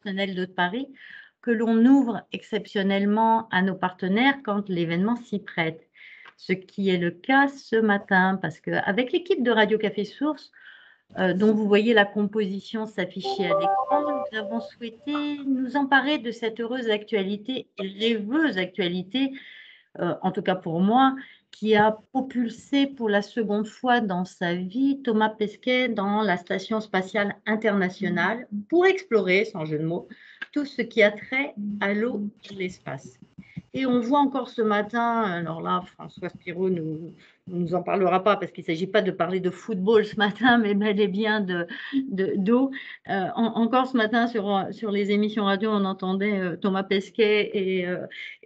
personnel de Paris que l'on ouvre exceptionnellement à nos partenaires quand l'événement s'y prête. Ce qui est le cas ce matin, parce qu'avec l'équipe de Radio Café Source, dont vous voyez la composition s'afficher à l'écran, nous avons souhaité nous emparer de cette heureuse actualité et rêveuse actualité, en tout cas pour moi, qui a propulsé pour la seconde fois dans sa vie Thomas Pesquet dans la Station spatiale internationale pour explorer, sans jeu de mots, tout ce qui a trait à l'eau et l'espace. Et on voit encore ce matin, alors là, François Spiro ne nous en parlera pas parce qu'il ne s'agit pas de parler de football ce matin, mais bel et bien d'eau. Encore ce matin, sur les émissions radio, on entendait Thomas Pesquet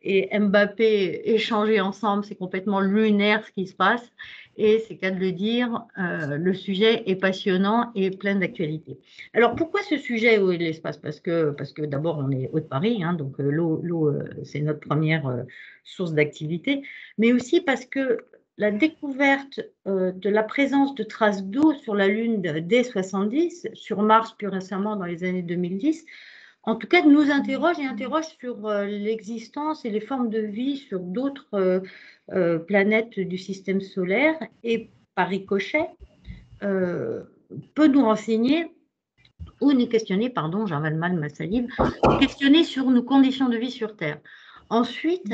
et Mbappé échanger ensemble. C'est complètement lunaire ce qui se passe. Et c'est qu'à de le dire, le sujet est passionnant et plein d'actualité. Alors, pourquoi ce sujet eau et l'espace? Parce que d'abord, on est Haut-de-Paris, hein, donc l'eau, c'est notre première source d'activité, mais aussi parce que la découverte de la présence de traces d'eau sur la Lune dès 70, sur Mars plus récemment dans les années 2010, en tout cas nous interroge et interroge sur l'existence et les formes de vie sur d'autres planètes du système solaire et par ricochet peut nous renseigner ou nous questionner, pardon, j'avale mal ma salive, nous questionner sur nos conditions de vie sur Terre. Ensuite,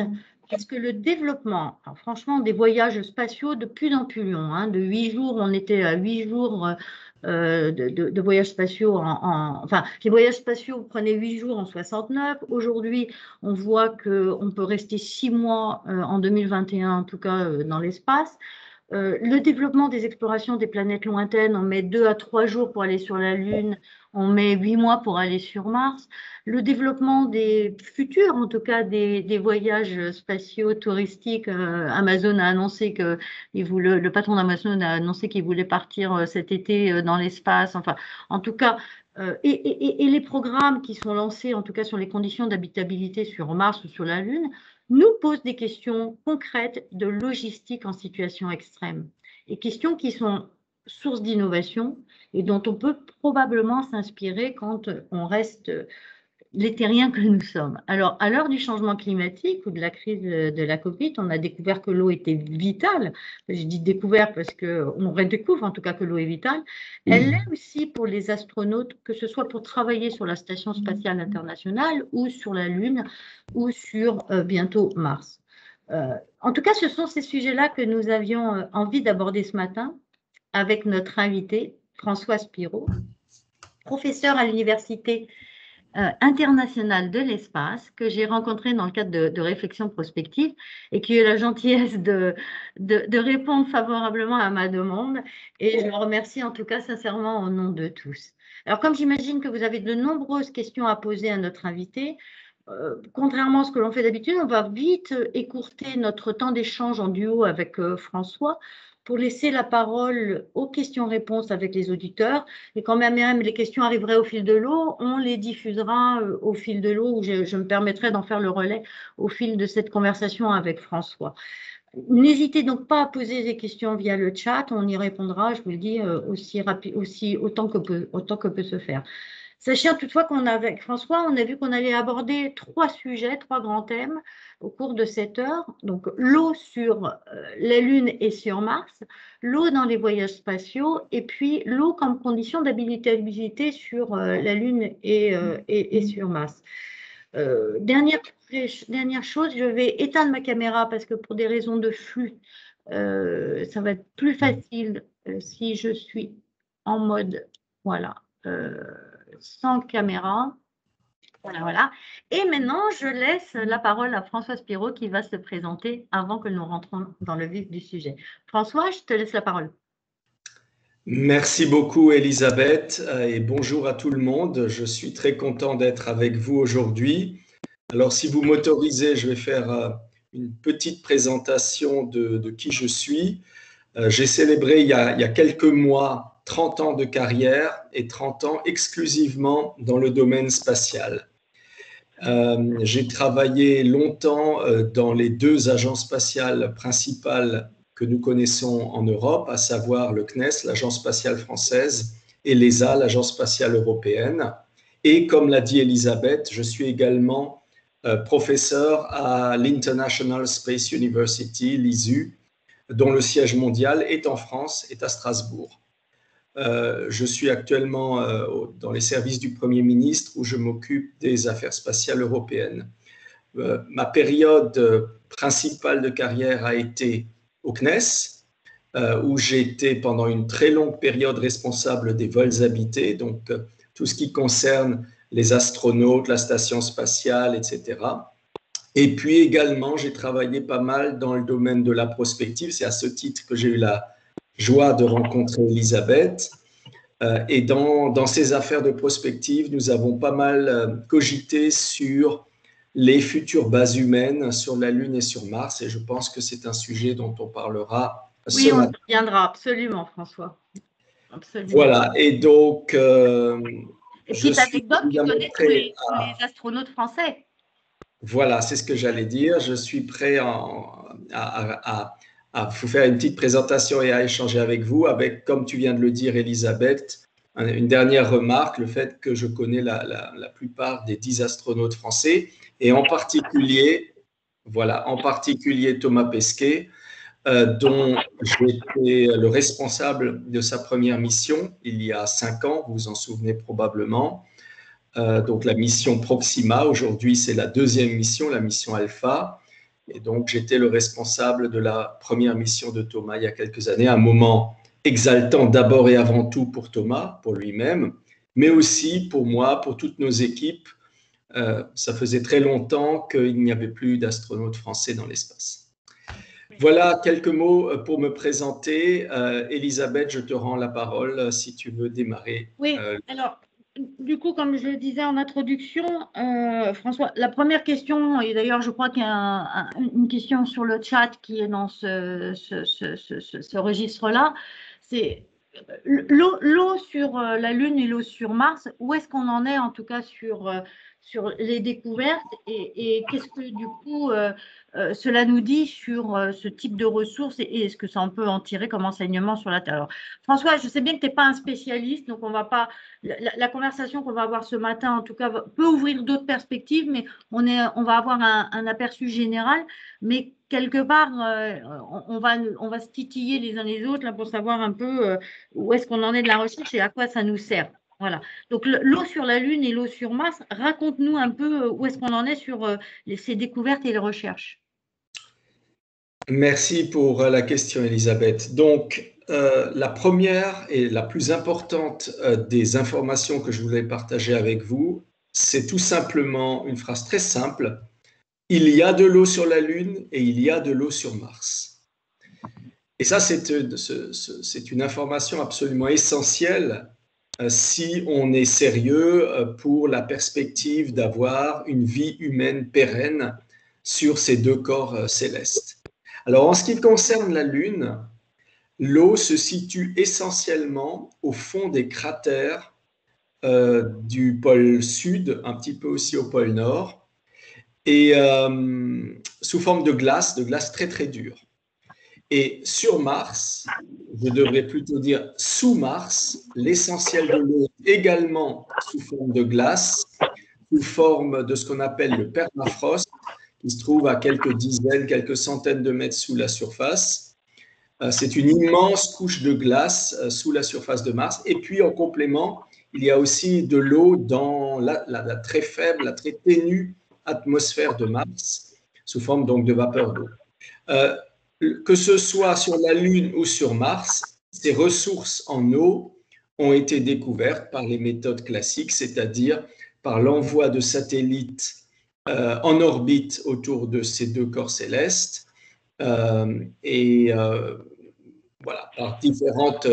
parce que le développement, alors franchement, des voyages spatiaux de plus en plus longs, hein, de 8 jours, on était à 8 jours de voyages spatiaux, enfin, les voyages spatiaux prenaient 8 jours en 69. Aujourd'hui, on voit qu'on peut rester 6 mois en 2021, en tout cas dans l'espace. Le développement des explorations des planètes lointaines, on met 2 à 3 jours pour aller sur la Lune, on met 8 mois pour aller sur Mars. Le développement des futurs, en tout cas des voyages spatiaux touristiques, Amazon a annoncé que le patron d'Amazon a annoncé qu'il voulait partir cet été dans l'espace. Enfin, en tout cas, et les programmes qui sont lancés, en tout cas sur les conditions d'habitabilité sur Mars ou sur la Lune, nous posent des questions concrètes de logistique en situation extrême. Et questions qui sont source d'innovation et dont on peut probablement s'inspirer quand on reste les terriens que nous sommes. Alors, à l'heure du changement climatique ou de la crise de la Covid, on a découvert que l'eau était vitale. Je dis découvert parce qu'on redécouvre en tout cas que l'eau est vitale. Elle l'est aussi pour les astronautes, que ce soit pour travailler sur la Station spatiale internationale ou sur la Lune ou sur bientôt Mars. En tout cas, ce sont ces sujets-là que nous avions envie d'aborder ce matin avec notre invité, François Spiro, professeur à l'Université internationale de l'espace, que j'ai rencontré dans le cadre de réflexion prospective et qui a eu la gentillesse de répondre favorablement à ma demande. Et je le remercie en tout cas sincèrement au nom de tous. Alors, comme j'imagine que vous avez de nombreuses questions à poser à notre invité, contrairement à ce que l'on fait d'habitude, on va vite écourter notre temps d'échange en duo avec François pour laisser la parole aux questions-réponses avec les auditeurs. Et quand même les questions arriveraient au fil de l'eau, on les diffusera au fil de l'eau, ou je me permettrai d'en faire le relais au fil de cette conversation avec François. N'hésitez donc pas à poser des questions via le chat, on y répondra, je vous le dis, autant que peut se faire. Sachez toutefois avec François, on a vu qu'on allait aborder 3 sujets, 3 grands thèmes au cours de cette heure. Donc, l'eau sur la Lune et sur Mars, l'eau dans les voyages spatiaux, et puis l'eau comme condition d'habitabilité sur la Lune et sur Mars. Dernière chose, je vais éteindre ma caméra parce que pour des raisons de flux, ça va être plus facile si je suis en mode, voilà, sans caméra. Voilà. Et maintenant, je laisse la parole à François Spiro qui va se présenter avant que nous rentrons dans le vif du sujet. François, je te laisse la parole. Merci beaucoup Elisabeth et bonjour à tout le monde. Je suis très content d'être avec vous aujourd'hui. Alors si vous m'autorisez, je vais faire une petite présentation de qui je suis. J'ai célébré il y a quelques mois 30 ans de carrière et 30 ans exclusivement dans le domaine spatial. J'ai travaillé longtemps dans les 2 agences spatiales principales que nous connaissons en Europe, à savoir le CNES, l'Agence spatiale française, et l'ESA, l'Agence spatiale européenne. Et comme l'a dit Elisabeth, je suis également professeur à l'International Space University, l'ISU, dont le siège mondial est en France, est à Strasbourg. Je suis actuellement dans les services du Premier ministre où je m'occupe des affaires spatiales européennes. Ma période principale de carrière a été au CNES, où j'ai été pendant une très longue période responsable des vols habités, donc tout ce qui concerne les astronautes, la station spatiale, etc. Et puis également, j'ai travaillé pas mal dans le domaine de la prospective. C'est à ce titre que j'ai eu la joie de rencontrer Elisabeth. Et dans ces affaires de prospective, nous avons pas mal cogité sur les futures bases humaines sur la Lune et sur Mars. Et je pense que c'est un sujet dont on parlera ce matin. Oui, on y viendra, absolument, François. Absolument. Voilà, et donc… petite anecdote, tu connais tous les astronautes français. Voilà, c'est ce que j'allais dire. Je suis prêt à vous faire une petite présentation et à échanger avec vous, avec, comme tu viens de le dire, Elisabeth, une dernière remarque, le fait que je connais la plupart des 10 astronautes français, et en particulier, voilà, en particulier Thomas Pesquet, dont j'ai été le responsable de sa première mission il y a 5 ans, vous vous en souvenez probablement. Donc la mission Proxima, aujourd'hui c'est la deuxième mission, la mission Alpha. Et donc j'étais le responsable de la première mission de Thomas il y a quelques années, un moment exaltant d'abord et avant tout pour Thomas, pour lui-même, mais aussi pour moi, pour toutes nos équipes. Ça faisait très longtemps qu'il n'y avait plus d'astronautes français dans l'espace. Voilà quelques mots pour me présenter. Elisabeth, je te rends la parole si tu veux démarrer. Oui, alors, du coup, comme je le disais en introduction, François, la première question, et d'ailleurs je crois qu'il y a une question sur le chat qui est dans ce registre-là, c'est l'eau sur la Lune et l'eau sur Mars, où est-ce qu'on en est en tout cas sur les découvertes et qu'est-ce que du coup cela nous dit sur ce type de ressources et est-ce que ça on peut en tirer comme enseignement sur la Terre. Alors, François, je sais bien que tu n'es pas un spécialiste, donc on va pas, la conversation qu'on va avoir ce matin en tout cas peut ouvrir d'autres perspectives, mais on va avoir un aperçu général, mais quelque part, on va se titiller les uns les autres là, pour savoir un peu où est-ce qu'on en est de la recherche et à quoi ça nous sert. Voilà. Donc, l'eau sur la Lune et l'eau sur Mars, raconte-nous un peu où est-ce qu'on en est sur ces découvertes et les recherches. Merci pour la question, Elisabeth. Donc, la première et la plus importante des informations que je voulais partager avec vous, c'est tout simplement une phrase très simple. Il y a de l'eau sur la Lune et il y a de l'eau sur Mars. Et ça, c'est une information absolument essentielle si on est sérieux pour la perspective d'avoir une vie humaine pérenne sur ces deux corps célestes. Alors, en ce qui concerne la Lune, l'eau se situe essentiellement au fond des cratères du pôle sud, un petit peu aussi au pôle nord, et sous forme de glace très très dure. Et sur Mars, je devrais plutôt dire sous Mars, l'essentiel de l'eau est également sous forme de glace, sous forme de ce qu'on appelle le permafrost, qui se trouve à quelques dizaines, quelques centaines de mètres sous la surface. C'est une immense couche de glace sous la surface de Mars. Et puis, en complément, il y a aussi de l'eau dans la très faible, la très ténue atmosphère de Mars, sous forme donc de vapeur d'eau. Que ce soit sur la Lune ou sur Mars, ces ressources en eau ont été découvertes par les méthodes classiques, c'est-à-dire par l'envoi de satellites en orbite autour de ces deux corps célestes voilà, par différentes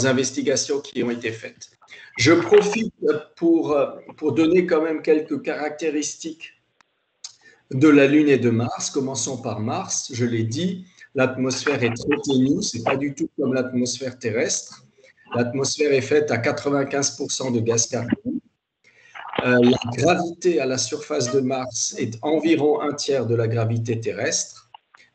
investigations qui ont été faites. Je profite pour donner quand même quelques caractéristiques de la Lune et de Mars. Commençons par Mars. Je l'ai dit, l'atmosphère est très ténue, ce n'est pas du tout comme l'atmosphère terrestre. L'atmosphère est faite à 95% de gaz carbonique. La gravité à la surface de Mars est environ un tiers de la gravité terrestre.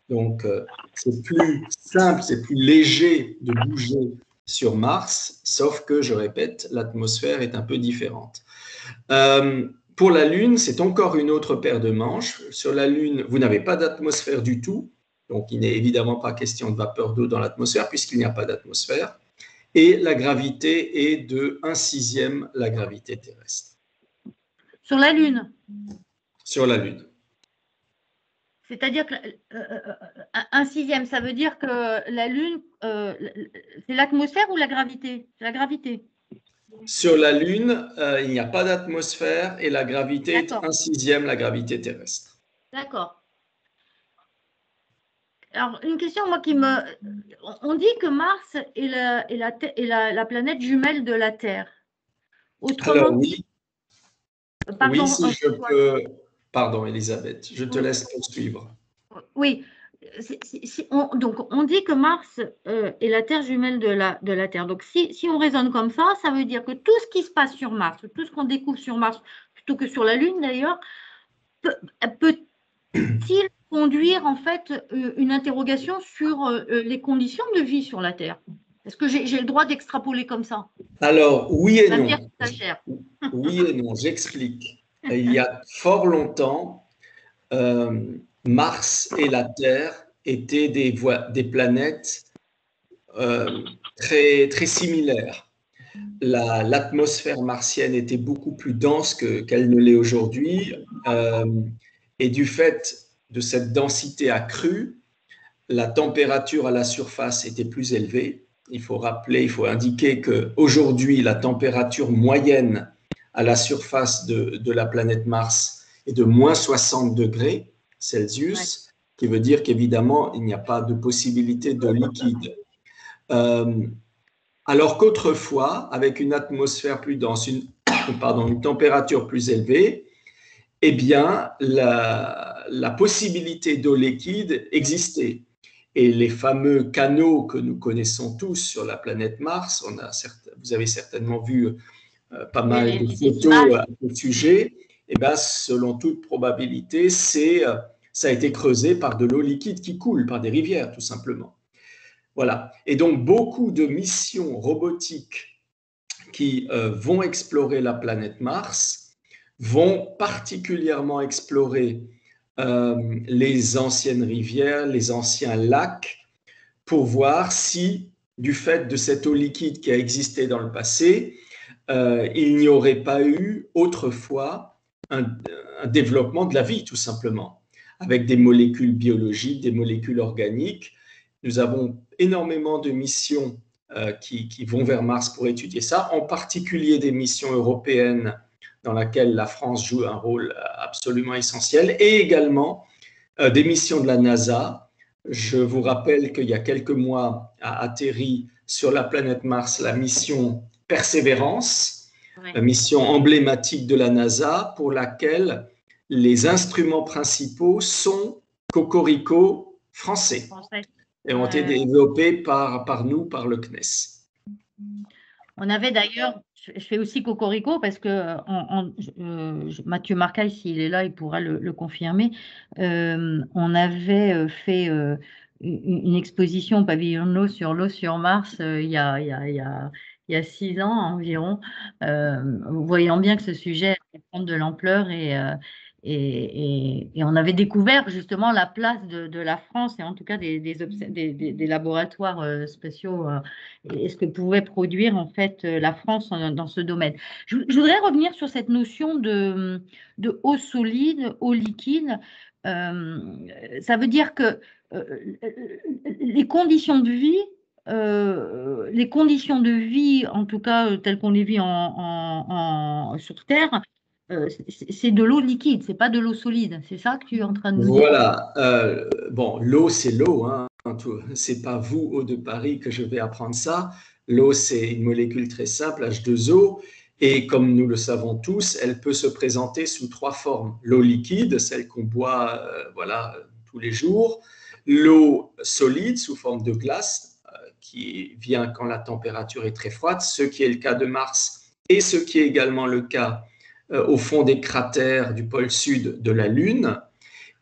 Donc, c'est plus simple, c'est plus léger de bouger sur Mars, sauf que, je répète, l'atmosphère est un peu différente. Pour la Lune, c'est encore une autre paire de manches. Sur la Lune, vous n'avez pas d'atmosphère du tout, donc il n'est évidemment pas question de vapeur d'eau dans l'atmosphère puisqu'il n'y a pas d'atmosphère. Et la gravité est de 1/6 la gravité terrestre. Sur la Lune? Sur la Lune. C'est-à-dire que 1/6, ça veut dire que la Lune, c'est l'atmosphère ou la gravité? C'est la gravité. Sur la Lune, il n'y a pas d'atmosphère et la gravité est 1/6 la gravité terrestre. D'accord. Alors, une question, moi, on dit que Mars est la planète jumelle de la Terre. Autrement Alors, dit… oui, Pardon, si je peux… Pardon, Elisabeth, je te laisse poursuivre. Oui. Donc, on dit que Mars est la Terre jumelle de la Terre. Donc, si on raisonne comme ça veut dire que tout ce qui se passe sur Mars, tout ce qu'on découvre sur Mars, plutôt que sur la Lune d'ailleurs, peut-il conduire en fait une interrogation sur les conditions de vie sur la Terre? Est-ce que j'ai le droit d'extrapoler comme ça? Alors, oui et non. Oui et non, j'explique. Il y a fort longtemps, Mars et la Terre étaient des planètes très, très similaires. L'atmosphère martienne était beaucoup plus dense qu'elle ne l'est aujourd'hui. Et du fait de cette densité accrue, la température à la surface était plus élevée. Il faut indiquer qu'aujourd'hui, la température moyenne à la surface de la planète Mars est de moins 60 degrés Celsius, qui veut dire qu'évidemment, il n'y a pas de possibilité d'eau liquide. Alors qu'autrefois, avec une atmosphère plus dense, une température plus élevée, eh bien, la possibilité d'eau liquide existait. Et les fameux canaux que nous connaissons tous sur la planète Mars, vous avez certainement vu pas mal de photos à ce sujet, eh bien, selon toute probabilité, ça a été creusé par de l'eau liquide qui coule, par des rivières, tout simplement. Voilà. Et donc, beaucoup de missions robotiques qui vont explorer la planète Mars vont particulièrement explorer les anciennes rivières, les anciens lacs, pour voir si, du fait de cette eau liquide qui a existé dans le passé, il n'y aurait pas eu autrefois un développement de la vie, tout simplement, avec des molécules biologiques, des molécules organiques. Nous avons énormément de missions qui vont vers Mars pour étudier ça, en particulier des missions européennes dans laquelle la France joue un rôle absolument essentiel, et également des missions de la NASA. Je vous rappelle qu'il y a quelques mois a atterri sur la planète Mars la mission Persévérance, la mission emblématique de la NASA, pour laquelle les instruments principaux sont cocorico français et ont été développés par nous, par le CNES. On avait d'ailleurs, je fais aussi cocorico parce que Mathieu Marcaille, s'il est là, il pourra le confirmer. On avait fait une exposition au pavillon de l'eau sur Mars il y a 6 ans environ, voyant bien que ce sujet allait prendre de l'ampleur et on avait découvert justement la place de la France et en tout cas des laboratoires spéciaux et ce que pouvait produire en fait la France dans ce domaine. Je voudrais revenir sur cette notion de eau solide, eau liquide. Ça veut dire que les conditions de vie, en tout cas telles qu'on les vit sur Terre, c'est de l'eau liquide, c'est pas de l'eau solide. C'est ça que tu es en train de nous dire? Voilà. Bon, l'eau, c'est l'eau. Hein. C'est pas vous, eau de Paris, que je vais apprendre ça. L'eau, c'est une molécule très simple, H2O. Et comme nous le savons tous, elle peut se présenter sous 3 formes. L'eau liquide, celle qu'on boit tous les jours. L'eau solide, sous forme de glace, qui vient quand la température est très froide, ce qui est le cas de Mars et ce qui est également le cas au fond des cratères du pôle sud de la Lune.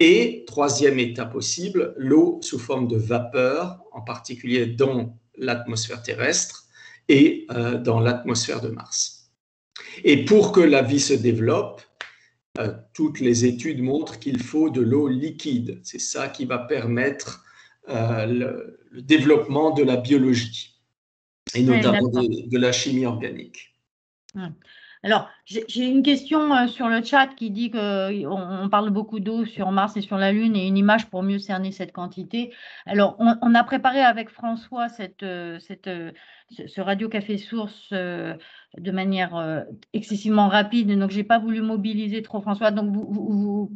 Et 3e état possible, l'eau sous forme de vapeur, en particulier dans l'atmosphère terrestre, et dans l'atmosphère de Mars. Et pour que la vie se développe, toutes les études montrent qu'il faut de l'eau liquide. C'est ça qui va permettre le développement de la biologie et notamment de la chimie organique. Alors, j'ai une question sur le chat qui dit qu'on parle beaucoup d'eau sur Mars et sur la Lune et une image pour mieux cerner cette quantité. Alors, on a préparé avec François ce Radio Café Source de manière excessivement rapide, donc je n'ai pas voulu mobiliser trop François. Donc, vous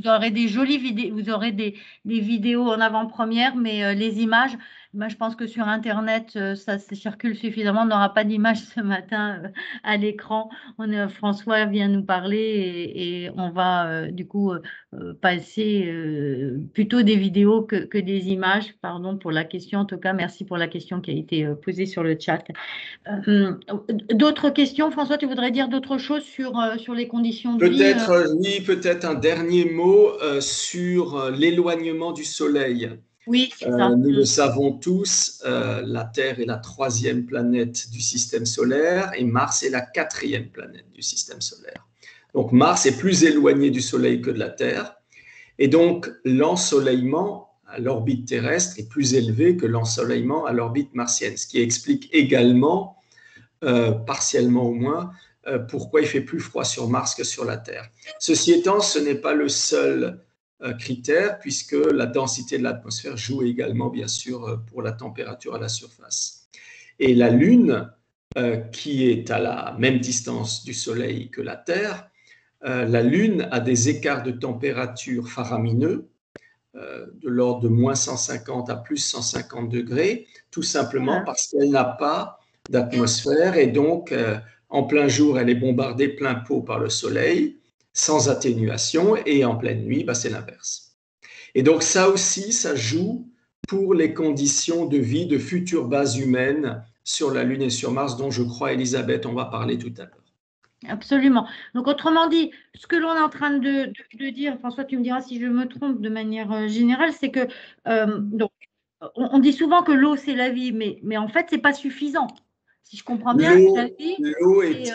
aurez des jolies vidéos, vous aurez des vidéos en avant-première, mais les images, je pense que sur Internet, ça circule suffisamment. On n'aura pas d'images ce matin à l'écran. François vient nous parler et on va du coup passer plutôt des vidéos que des images. Pardon pour la question. En tout cas, merci pour la question qui a été posée sur le chat. D'autres questions, François, tu voudrais dire d'autres choses sur les conditions de vie? Oui, peut-être un dernier mot sur l'éloignement du Soleil. Oui, c'est ça. Nous le savons tous, la Terre est la 3e planète du système solaire et Mars est la 4e planète du système solaire. Donc Mars est plus éloigné du Soleil que de la Terre et donc l'ensoleillement à l'orbite terrestre est plus élevé que l'ensoleillement à l'orbite martienne, ce qui explique également, partiellement au moins, pourquoi il fait plus froid sur Mars que sur la Terre. Ceci étant, ce n'est pas le seul critère, puisque la densité de l'atmosphère joue également, bien sûr, pour la température à la surface. Et la Lune, qui est à la même distance du Soleil que la Terre, la Lune a des écarts de température faramineux, de l'ordre de moins 150 à plus 150 degrés, tout simplement parce qu'elle n'a pas d'atmosphère et donc en plein jour, elle est bombardée plein pot par le Soleil, sans atténuation, et en pleine nuit, c'est l'inverse. Et donc ça aussi, ça joue pour les conditions de vie de futures bases humaines sur la Lune et sur Mars, dont je crois, Elisabeth, on va parler tout à l'heure. Absolument. Donc, autrement dit, ce que l'on est en train de dire, François, tu me diras si je me trompe de manière générale, c'est que donc, on dit souvent que l'eau, c'est la vie, mais en fait, ce n'est pas suffisant. Si je comprends bien, l'eau est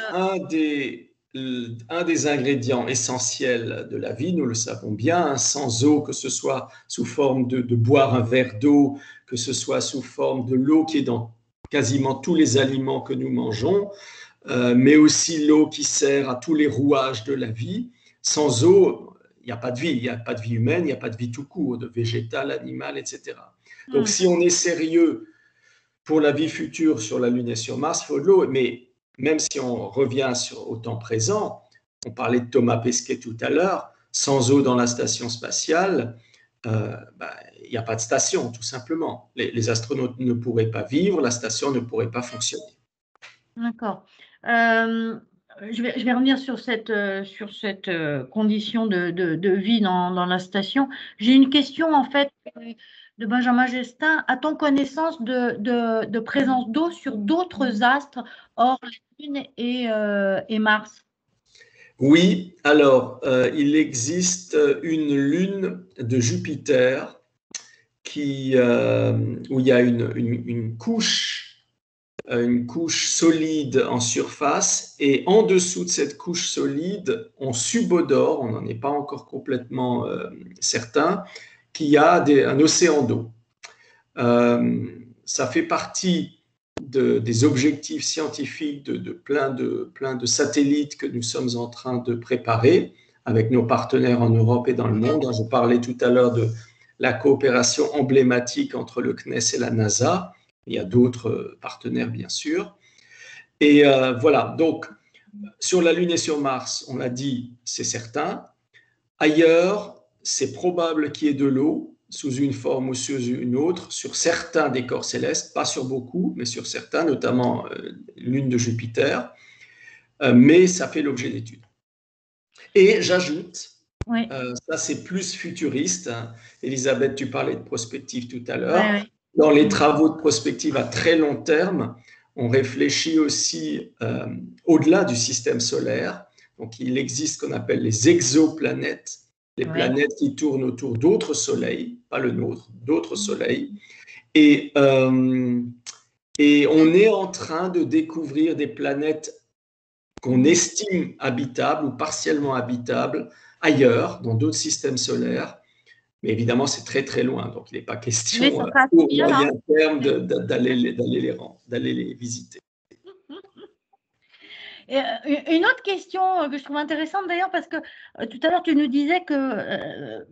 un des ingrédients essentiels de la vie, nous le savons bien. Sans eau, que ce soit sous forme de boire un verre d'eau, que ce soit sous forme de l'eau qui est dans quasiment tous les aliments que nous mangeons, mais aussi l'eau qui sert à tous les rouages de la vie. Sans eau, il n'y a pas de vie, il n'y a pas de vie humaine, il n'y a pas de vie tout court, de végétale, animale, etc. Donc si on est sérieux pour la vie future sur la Lune et sur Mars, il faut de l'eau. Mais même si on revient au temps présent, on parlait de Thomas Pesquet tout à l'heure, sans eau dans la station spatiale, il n'y a pas de station, tout simplement. Les astronautes ne pourraient pas vivre, la station ne pourrait pas fonctionner. D'accord. Je vais revenir sur cette condition de vie dans la station. J'ai une question, en fait, de Benjamin Gestin. A-t-on connaissance de présence d'eau sur d'autres astres hors la Lune et Mars? Oui, alors, il existe une lune de Jupiter où il y a une couche solide en surface, et en dessous de cette couche solide, on subodore, on n'en est pas encore complètement certain, qu'il y a un océan d'eau. Ça fait partie des objectifs scientifiques de plein de satellites que nous sommes en train de préparer avec nos partenaires en Europe et dans le monde. Je parlais tout à l'heure de la coopération emblématique entre le CNES et la NASA. Il y a d'autres partenaires, bien sûr. Et voilà, donc sur la Lune et sur Mars, on a dit, c'est certain. Ailleurs, c'est probable qu'il y ait de l'eau, sous une forme ou sous une autre, sur certains des corps célestes, pas sur beaucoup, mais sur certains, notamment Lune de Jupiter, mais ça fait l'objet d'études. Et j'ajoute, ça c'est plus futuriste, hein. Elisabeth, tu parlais de prospective tout à l'heure. Dans les travaux de prospective à très long terme, on réfléchit aussi au-delà du système solaire. Donc, il existe ce qu'on appelle les exoplanètes, les planètes qui tournent autour d'autres soleils, pas le nôtre, d'autres soleils. Et Et on est en train de découvrir des planètes qu'on estime habitables ou partiellement habitables ailleurs, dans d'autres systèmes solaires. Mais évidemment, c'est très très loin, donc il n'est pas Oui, question ça passe au bien, moyen hein. terme d'aller les visiter. Et, une autre question que je trouve intéressante d'ailleurs, parce que tout à l'heure tu nous disais que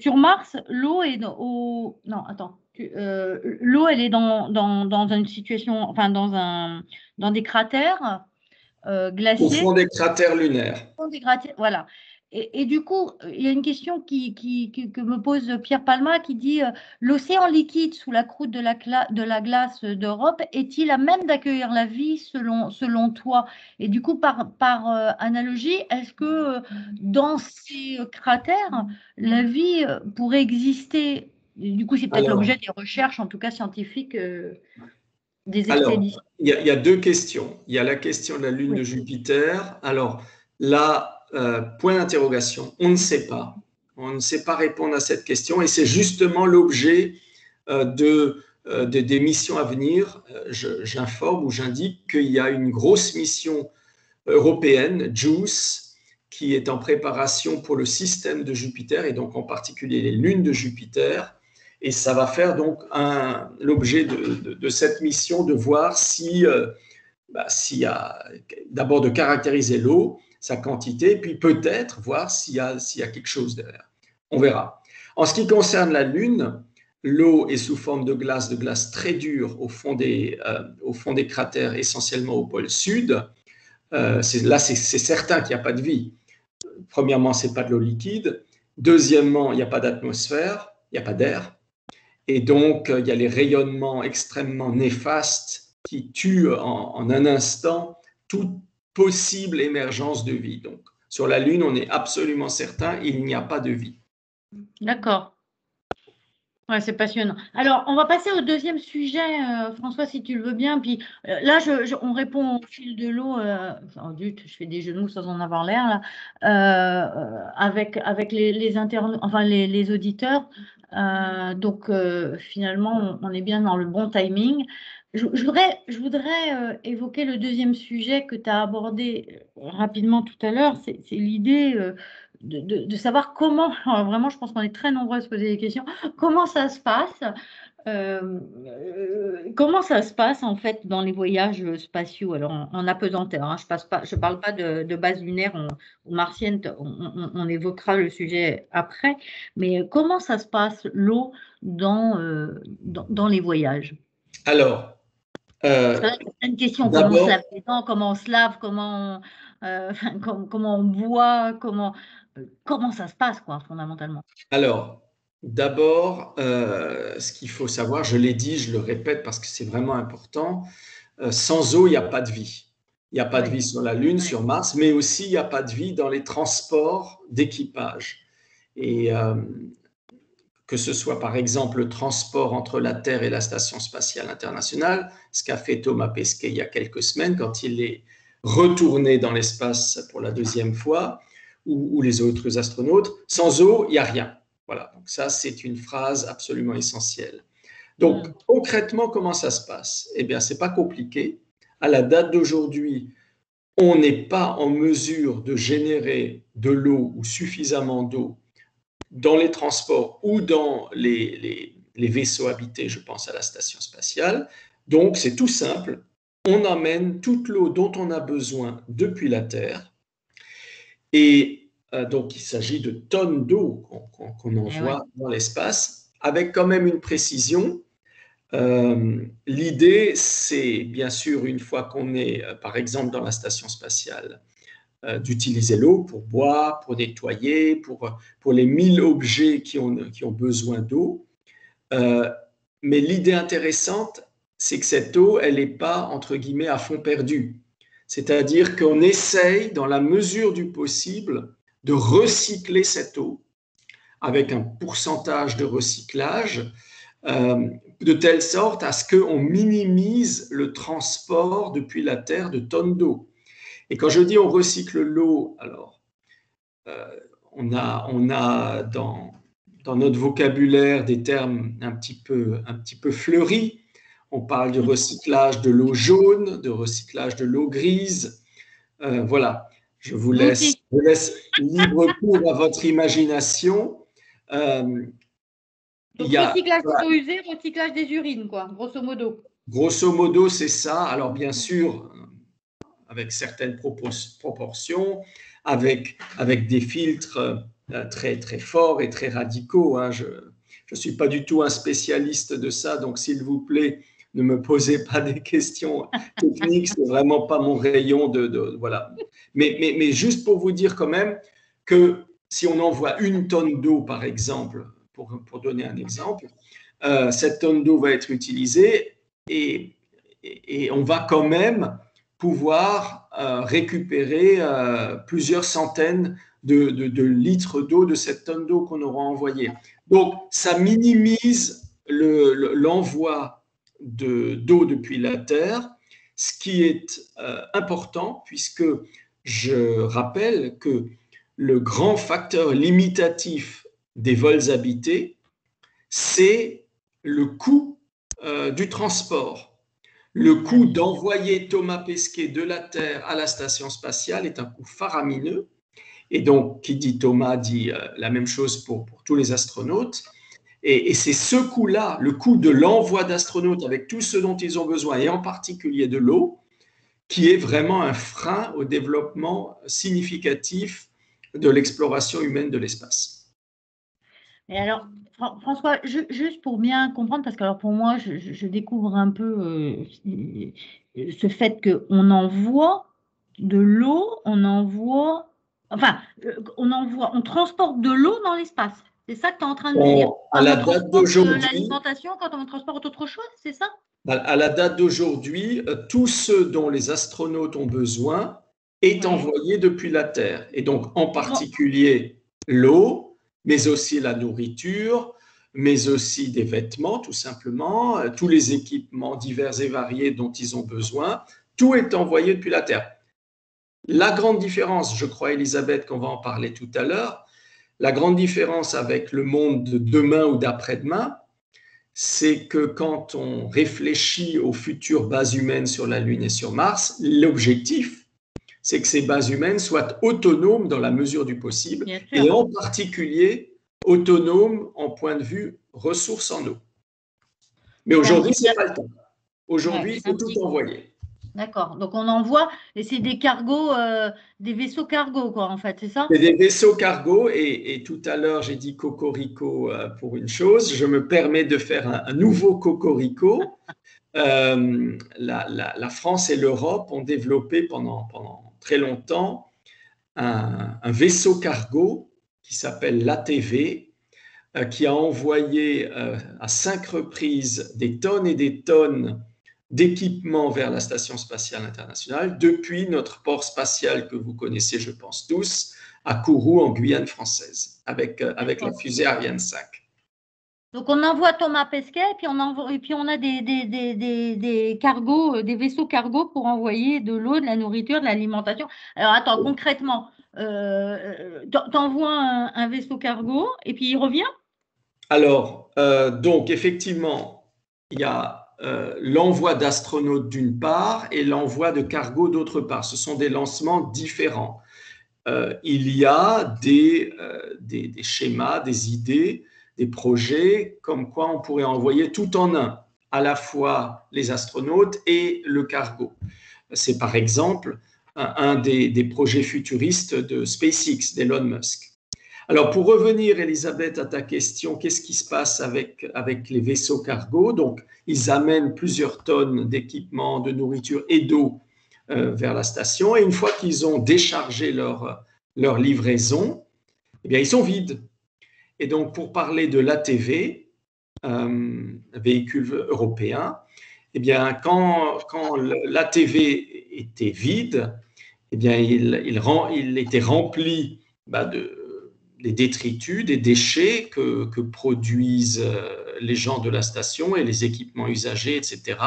sur Mars, l'eau est au... Non, attends. L'eau, elle est dans une situation, enfin dans des cratères Au fond glaciers. des cratères lunaires. Voilà. Et du coup, il y a une question que me pose Pierre Palma qui dit l'océan liquide sous la croûte de la glace d'Europe est-il à même d'accueillir la vie selon toi? Et du coup, par analogie, est-ce que dans ces cratères, la vie pourrait exister? Et du coup, c'est peut-être l'objet Alors, des recherches, en tout cas scientifiques, des alors, expéditions. il y a deux questions. Il y a la question de la Lune Oui. de Jupiter. Alors là, point d'interrogation, on ne sait pas. On ne sait pas répondre à cette question et c'est justement l'objet des missions à venir. J'informe ou j'indique qu'il y a une grosse mission européenne, JUICE, qui est en préparation pour le système de Jupiter et donc en particulier les lunes de Jupiter. Et ça va faire donc l'objet de cette mission de voir s'il y a d'abord de caractériser l'eau, sa quantité, puis peut-être voir s'il y a quelque chose derrière. On verra. En ce qui concerne la Lune, l'eau est sous forme de glace très dure au fond des cratères, essentiellement au pôle sud. Là, c'est certain qu'il n'y a pas de vie. Premièrement, ce n'est pas de l'eau liquide. Deuxièmement, il n'y a pas d'atmosphère, il n'y a pas d'air. Et donc, il y a les rayonnements extrêmement néfastes qui tuent en un instant toute possible émergence de vie. Donc, sur la Lune, on est absolument certain, il n'y a pas de vie. D'accord. Ouais, c'est passionnant. Alors, on va passer au deuxième sujet, François, si tu le veux bien. Puis là, on répond au fil de l'eau. Enfin, je fais des jeux de mots sans en avoir l'air là, avec les internautes, enfin les auditeurs. Donc, finalement, on est bien dans le bon timing. Je voudrais évoquer le deuxième sujet que tu as abordé rapidement tout à l'heure. C'est l'idée de savoir comment. Alors, vraiment, je pense qu'on est très nombreux à se poser des questions. Comment ça se passe? Comment ça se passe en fait dans les voyages spatiaux? Alors en apesanteur, hein, je parle pas de base lunaire ou martienne, on évoquera le sujet après, mais comment ça se passe l'eau dans les voyages? Alors, Parce que là, il y a plein de questions, comment on se lave d'abord, les dents, comment on se lave, comment on boit, comment ça se passe quoi, fondamentalement. alors, d'abord, ce qu'il faut savoir, je l'ai dit, je le répète parce que c'est vraiment important, sans eau, il n'y a pas de vie. Il n'y a pas de Oui, vie sur la Lune, oui. sur Mars, mais aussi il n'y a pas de vie dans les transports d'équipage. Et que ce soit par exemple le transport entre la Terre et la Station spatiale internationale, ce qu'a fait Thomas Pesquet il y a quelques semaines quand il est retourné dans l'espace pour la deuxième fois, ou les autres astronautes. Sans eau, il n'y a rien. Voilà, donc ça c'est une phrase absolument essentielle. Donc Mm. concrètement, comment ça se passe? Eh bien, c'est pas compliqué. À la date d'aujourd'hui, on n'est pas en mesure de générer de l'eau ou suffisamment d'eau dans les transports ou dans les vaisseaux habités, je pense à la station spatiale. Donc, c'est tout simple. On emmène toute l'eau dont on a besoin depuis la Terre. Et donc, il s'agit de tonnes d'eau qu'on Eh oui. envoie dans l'espace, avec quand même une précision. L'idée, c'est bien sûr, une fois qu'on est, par exemple, dans la station spatiale, d'utiliser l'eau pour boire, pour nettoyer, pour les 1000 objets qui ont besoin d'eau. Mais l'idée intéressante, c'est que cette eau, elle n'est pas, entre guillemets, à fond perdu. C'est-à-dire qu'on essaye, dans la mesure du possible, de recycler cette eau avec un pourcentage de recyclage, de telle sorte à ce qu'on minimise le transport depuis la Terre de tonnes d'eau. Et quand je dis on recycle l'eau, alors euh, on a dans notre vocabulaire des termes un petit peu fleuris. on parle du recyclage de l'eau jaune, de recyclage de l'eau grise. Voilà, je vous laisse libre cours à votre imagination. Donc, recyclage des eaux usées, recyclage des urines, quoi, grosso modo. Grosso modo, c'est ça. Alors, bien sûr, avec certaines proportions, avec des filtres très, très forts et très radicaux. Hein. Je ne suis pas du tout un spécialiste de ça, donc s'il vous plaît, ne me posez pas des questions techniques, c'est vraiment pas mon rayon voilà. Mais juste pour vous dire quand même que si on envoie 1 tonne d'eau, par exemple, pour donner un exemple, cette tonne d'eau va être utilisée et on va quand même pouvoir récupérer plusieurs centaines de litres d'eau de cette tonne d'eau qu'on aura envoyée. Donc, ça minimise l'envoi d'eau depuis la Terre, ce qui est important puisque je rappelle que le grand facteur limitatif des vols habités, c'est le coût du transport. Le coût d'envoyer Thomas Pesquet de la Terre à la station spatiale est un coût faramineux. Et donc, qui dit Thomas dit la même chose pour tous les astronautes. Et c'est ce coût-là, le coût de l'envoi d'astronautes avec tout ce dont ils ont besoin, et en particulier de l'eau, qui est vraiment un frein au développement significatif de l'exploration humaine de l'espace. Et alors, François, juste pour bien comprendre, parce que alors pour moi, je découvre un peu ce fait qu'on envoie de l'eau, on transporte de l'eau dans l'espace. C'est ça que tu es en train de me dire. À la date d'aujourd'hui, l'alimentation, quand on transporte autre chose, c'est ça? À la date d'aujourd'hui, tout ce dont les astronautes ont besoin est envoyé depuis la Terre. Et donc, en particulier, l'eau, mais aussi la nourriture, mais aussi des vêtements, tout simplement, tous les équipements divers et variés dont ils ont besoin, tout est envoyé depuis la Terre. La grande différence, je crois, Elisabeth, qu'on va en parler tout à l'heure, la grande différence avec le monde de demain ou d'après-demain, c'est que quand on réfléchit aux futures bases humaines sur la Lune et sur Mars, l'objectif, c'est que ces bases humaines soient autonomes dans la mesure du possible, et en particulier autonomes en point de vue ressources en eau. Mais aujourd'hui, ce n'est pas le cas. Aujourd'hui, il faut tout envoyer. D'accord. Donc, on envoie, et c'est des cargos, des vaisseaux cargo, quoi, en fait, c'est ça? C'est des vaisseaux cargo, et tout à l'heure, j'ai dit cocorico pour une chose. Je me permets de faire un nouveau cocorico. La France et l'Europe ont développé pendant très longtemps un vaisseau cargo qui s'appelle l'ATV, qui a envoyé à 5 reprises des tonnes et des tonnes d'équipements vers la Station spatiale internationale depuis notre port spatial que vous connaissez, je pense tous, à Kourou en Guyane française, avec la fusée Ariane 5. Donc, on envoie Thomas Pesquet et puis on a des cargos, des vaisseaux cargo pour envoyer de l'eau, de la nourriture, de l'alimentation. Alors, attends, concrètement, t'envoies un vaisseau cargo et puis il revient? Alors, donc, effectivement, il y a l'envoi d'astronautes d'une part et l'envoi de cargo d'autre part. Ce sont des lancements différents. Il y a des schémas, des idées, des projets comme quoi on pourrait envoyer tout en un, à la fois les astronautes et le cargo. C'est par exemple un des projets futuristes de SpaceX, d'Elon Musk. Alors, pour revenir, Elisabeth, à ta question, qu'est-ce qui se passe avec les vaisseaux cargo? Donc, ils amènent plusieurs tonnes d'équipements, de nourriture et d'eau vers la station. Et une fois qu'ils ont déchargé leur livraison, eh bien, ils sont vides. Et donc, pour parler de l'ATV, véhicule européen, eh bien, quand l'ATV était vide, eh bien, il était rempli des détritus, des déchets que produisent les gens de la station et les équipements usagés, etc.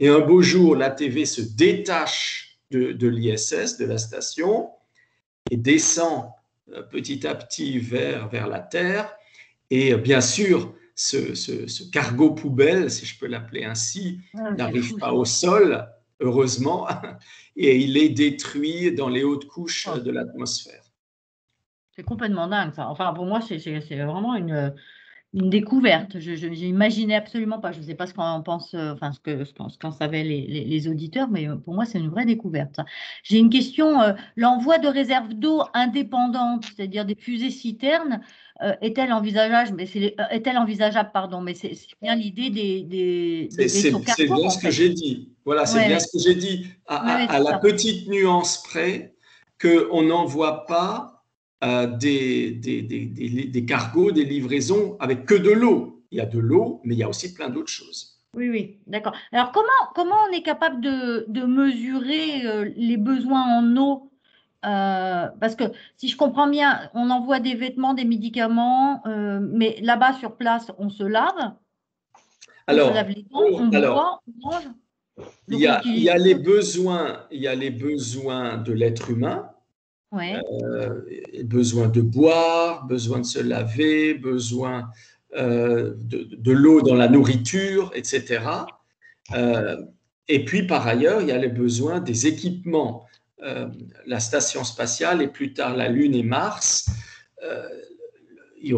Et un beau jour, l'ATV se détache de l'ISS, de la station, et descend petit à petit vers la Terre. Et bien sûr, ce cargo poubelle, si je peux l'appeler ainsi, Ah, c'est n'arrive fou pas ça. au sol, heureusement, et il est détruit dans les hautes couches Oh, de l'atmosphère. c'est complètement dingue ça. Enfin, pour moi, c'est vraiment une découverte. J'imaginais absolument pas. Je ne sais pas ce qu'en pensent, enfin ce qu'en savaient les auditeurs, mais pour moi, c'est une vraie découverte, ça. J'ai une question. L'envoi de réserves d'eau indépendantes, c'est-à-dire des fusées citernes, est-elle envisageable? Est-elle envisageable, pardon, mais c'est bien l'idée des vaisseaux C'est cargo bien en ce que fait. j'ai dit. Voilà, c'est Oui, bien oui, ce que j'ai dit, oui, à c'est la ça. petite nuance près qu'on n'envoie pas des cargos, des livraisons avec que de l'eau. Il y a de l'eau, mais il y a aussi plein d'autres choses. Oui, oui, d'accord. Alors, comment on est capable de mesurer les besoins en eau? Parce que si je comprends bien, on envoie des vêtements, des médicaments, mais là-bas sur place, on se lave Alors, les dents, on alors, boit, on mange. Donc, on il utilise y a l'eau. il y a les besoins de l'être humain, Ouais. besoin de boire, besoin de se laver, besoin de l'eau dans la nourriture, etc. Euh, et puis, par ailleurs, il y a les besoins des équipements. Euh, la station spatiale et plus tard la Lune et Mars, euh, il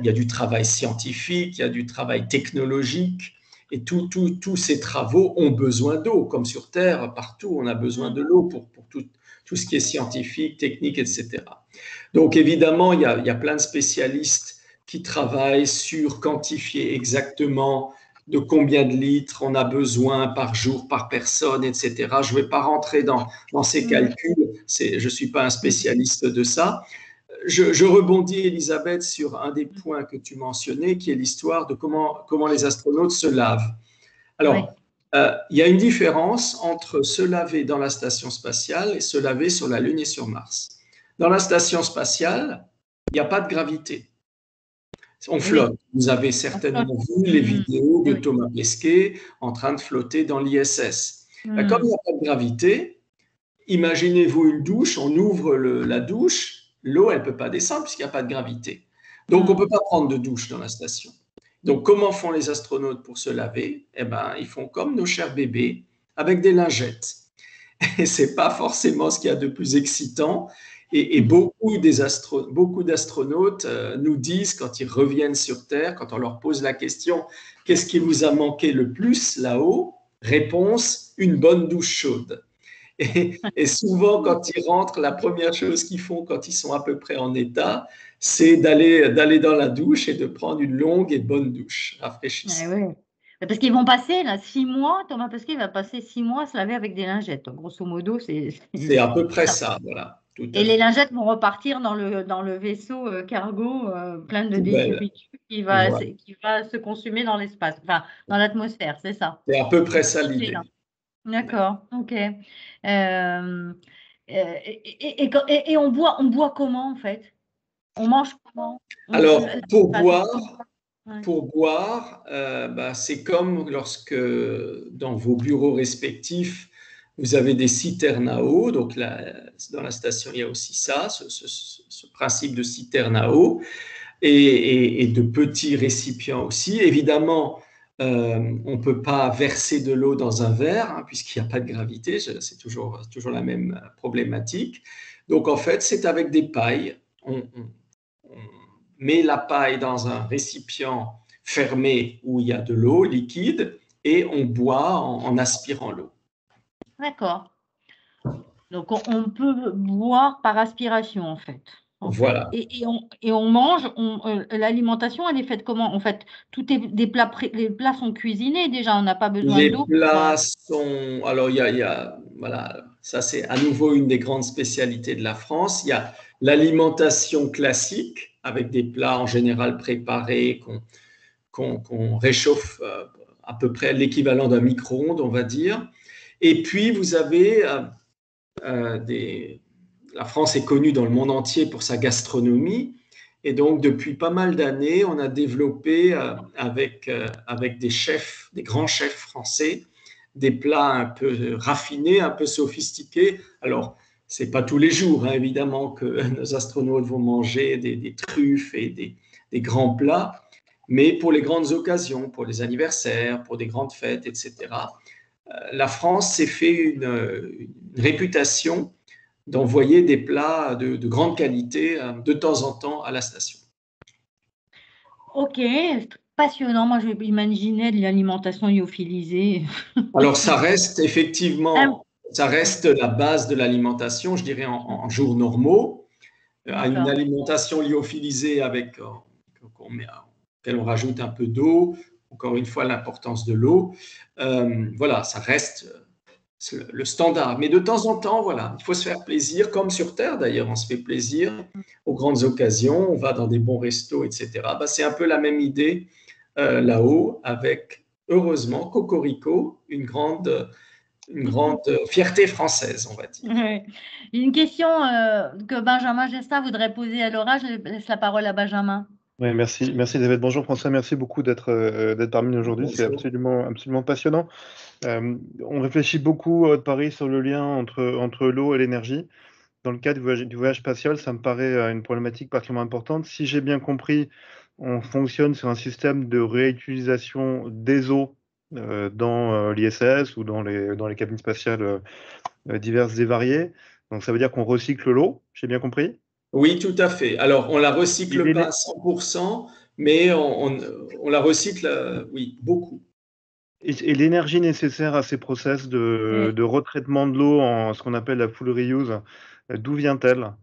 y a du travail scientifique, il y a du travail technologique, et tous ces travaux ont besoin d'eau, comme sur Terre, partout, on a besoin de Mm. l'eau pour tout ce qui est scientifique, technique, etc. Donc évidemment, il y a plein de spécialistes qui travaillent sur quantifier exactement de combien de litres on a besoin par jour, par personne, etc. Je ne vais pas rentrer dans ces Mm. calculs, je ne suis pas un spécialiste de ça. Je rebondis, Elisabeth, sur un des points que tu mentionnais, qui est l'histoire de comment les astronautes se lavent. Ouais. Alors, il y a une différence entre se laver dans la station spatiale et se laver sur la Lune et sur Mars. Dans la station spatiale, il n'y a pas de gravité. On Eh flotte. oui, Vous avez on flotte. certainement vu les Mm. vidéos Eh de oui. Thomas Pesquet en train de flotter dans l'ISS. Comme il n'y Mm. a pas de gravité, imaginez-vous une douche, on ouvre la douche, l'eau, elle ne peut pas descendre puisqu'il n'y a pas de gravité. Donc, on ne Mm. peut pas prendre de douche dans la station. Donc, comment font les astronautes pour se laver? Eh ben, ils font comme nos chers bébés, avec des lingettes. Et ce n'est pas forcément ce qu'il y a de plus excitant. Et beaucoup d'astronautes nous disent, quand ils reviennent sur Terre, quand on leur pose la question, qu'est-ce qui vous a manqué le plus là-haut? Réponse, une bonne douche chaude. Et souvent, quand ils rentrent, la première chose qu'ils font quand ils sont à peu près en état, c'est d'aller dans la douche et de prendre une longue et bonne douche Eh rafraîchissante. oui. Parce qu'ils vont passer là 6 mois, Thomas Pesquet va passer 6 mois à se laver avec des lingettes. Donc, grosso modo, C'est à peu c'est près ça. ça, voilà, tout Et à les fait. lingettes vont repartir dans le vaisseau cargo plein de Poubelle, détritus voilà. qui va se consumer dans l'espace, enfin dans l'atmosphère, c'est ça. C'est à peu près Cette ça idée là. l'idée. D'accord, ok. Et on boit comment en fait? On mange comment? Alors, Enfin, c'est quoi on boit? Ouais. pour boire, bah, c'est comme lorsque dans vos bureaux respectifs, vous avez des citernes à eau. Donc, dans la station, il y a aussi ça, ce principe de citerne à eau. Et de petits récipients aussi. Évidemment, on ne peut pas verser de l'eau dans un verre, hein, puisqu'il n'y a pas de gravité, c'est toujours la même problématique. Donc en fait, c'est avec des pailles. On met la paille dans un récipient fermé où il y a de l'eau liquide et on boit en aspirant l'eau. D'accord. Donc, on peut boire par aspiration, en fait. En fait. Voilà. Et on mange, l'alimentation, elle est faite comment? En fait, tout est les plats sont cuisinés déjà, on n'a pas besoin Les d'eau plats sont. Alors, voilà, ça c'est à nouveau une des grandes spécialités de la France. Il y a l'alimentation classique, avec des plats en général préparés qu'on réchauffe à peu près l'équivalent d'un micro-ondes, on va dire. Et puis, vous avez des. La France est connue dans le monde entier pour sa gastronomie. Et donc, depuis pas mal d'années, on a développé avec des chefs, des grands chefs français, des plats un peu raffinés, un peu sophistiqués. Alors, c'est pas tous les jours, hein, évidemment, que nos astronautes vont manger des truffes et des grands plats, mais pour les grandes occasions, pour les anniversaires, pour des grandes fêtes, etc. La France s'est fait une réputation d'envoyer des plats de grande qualité de temps en temps à la station. Ok, passionnant. Moi, je imaginais de l'alimentation lyophilisée. Alors, ça reste effectivement, ça reste la base de l'alimentation, je dirais en jours normaux. À une alimentation lyophilisée avec, auquel on rajoute un peu d'eau, encore une fois l'importance de l'eau. Voilà, ça reste le standard. Mais de temps en temps, voilà, il faut se faire plaisir, comme sur Terre d'ailleurs, on se fait plaisir aux grandes occasions, on va dans des bons restos, etc. C'est un peu la même idée là-haut, avec heureusement Cocorico, une grande fierté française, on va dire. Ouais. Une question que Benjamin Gestin voudrait poser à Laura. Je laisse la parole à Benjamin. Oui, merci, merci David. Bonjour François, merci beaucoup d'être parmi nous aujourd'hui. C'est absolument passionnant. On réfléchit beaucoup à Paris sur le lien entre l'eau et l'énergie. Dans le cas du voyage spatial, ça me paraît une problématique particulièrement importante. Si j'ai bien compris, on fonctionne sur un système de réutilisation des eaux dans l'ISS ou dans les cabines spatiales diverses et variées. Donc ça veut dire qu'on recycle l'eau, j'ai bien compris? Oui, tout à fait. Alors, on la recycle pas à 100%, mais on la recycle, oui, beaucoup. Et l'énergie nécessaire à ces process de retraitement de l'eau en ce qu'on appelle la full reuse, d'où vient-elle?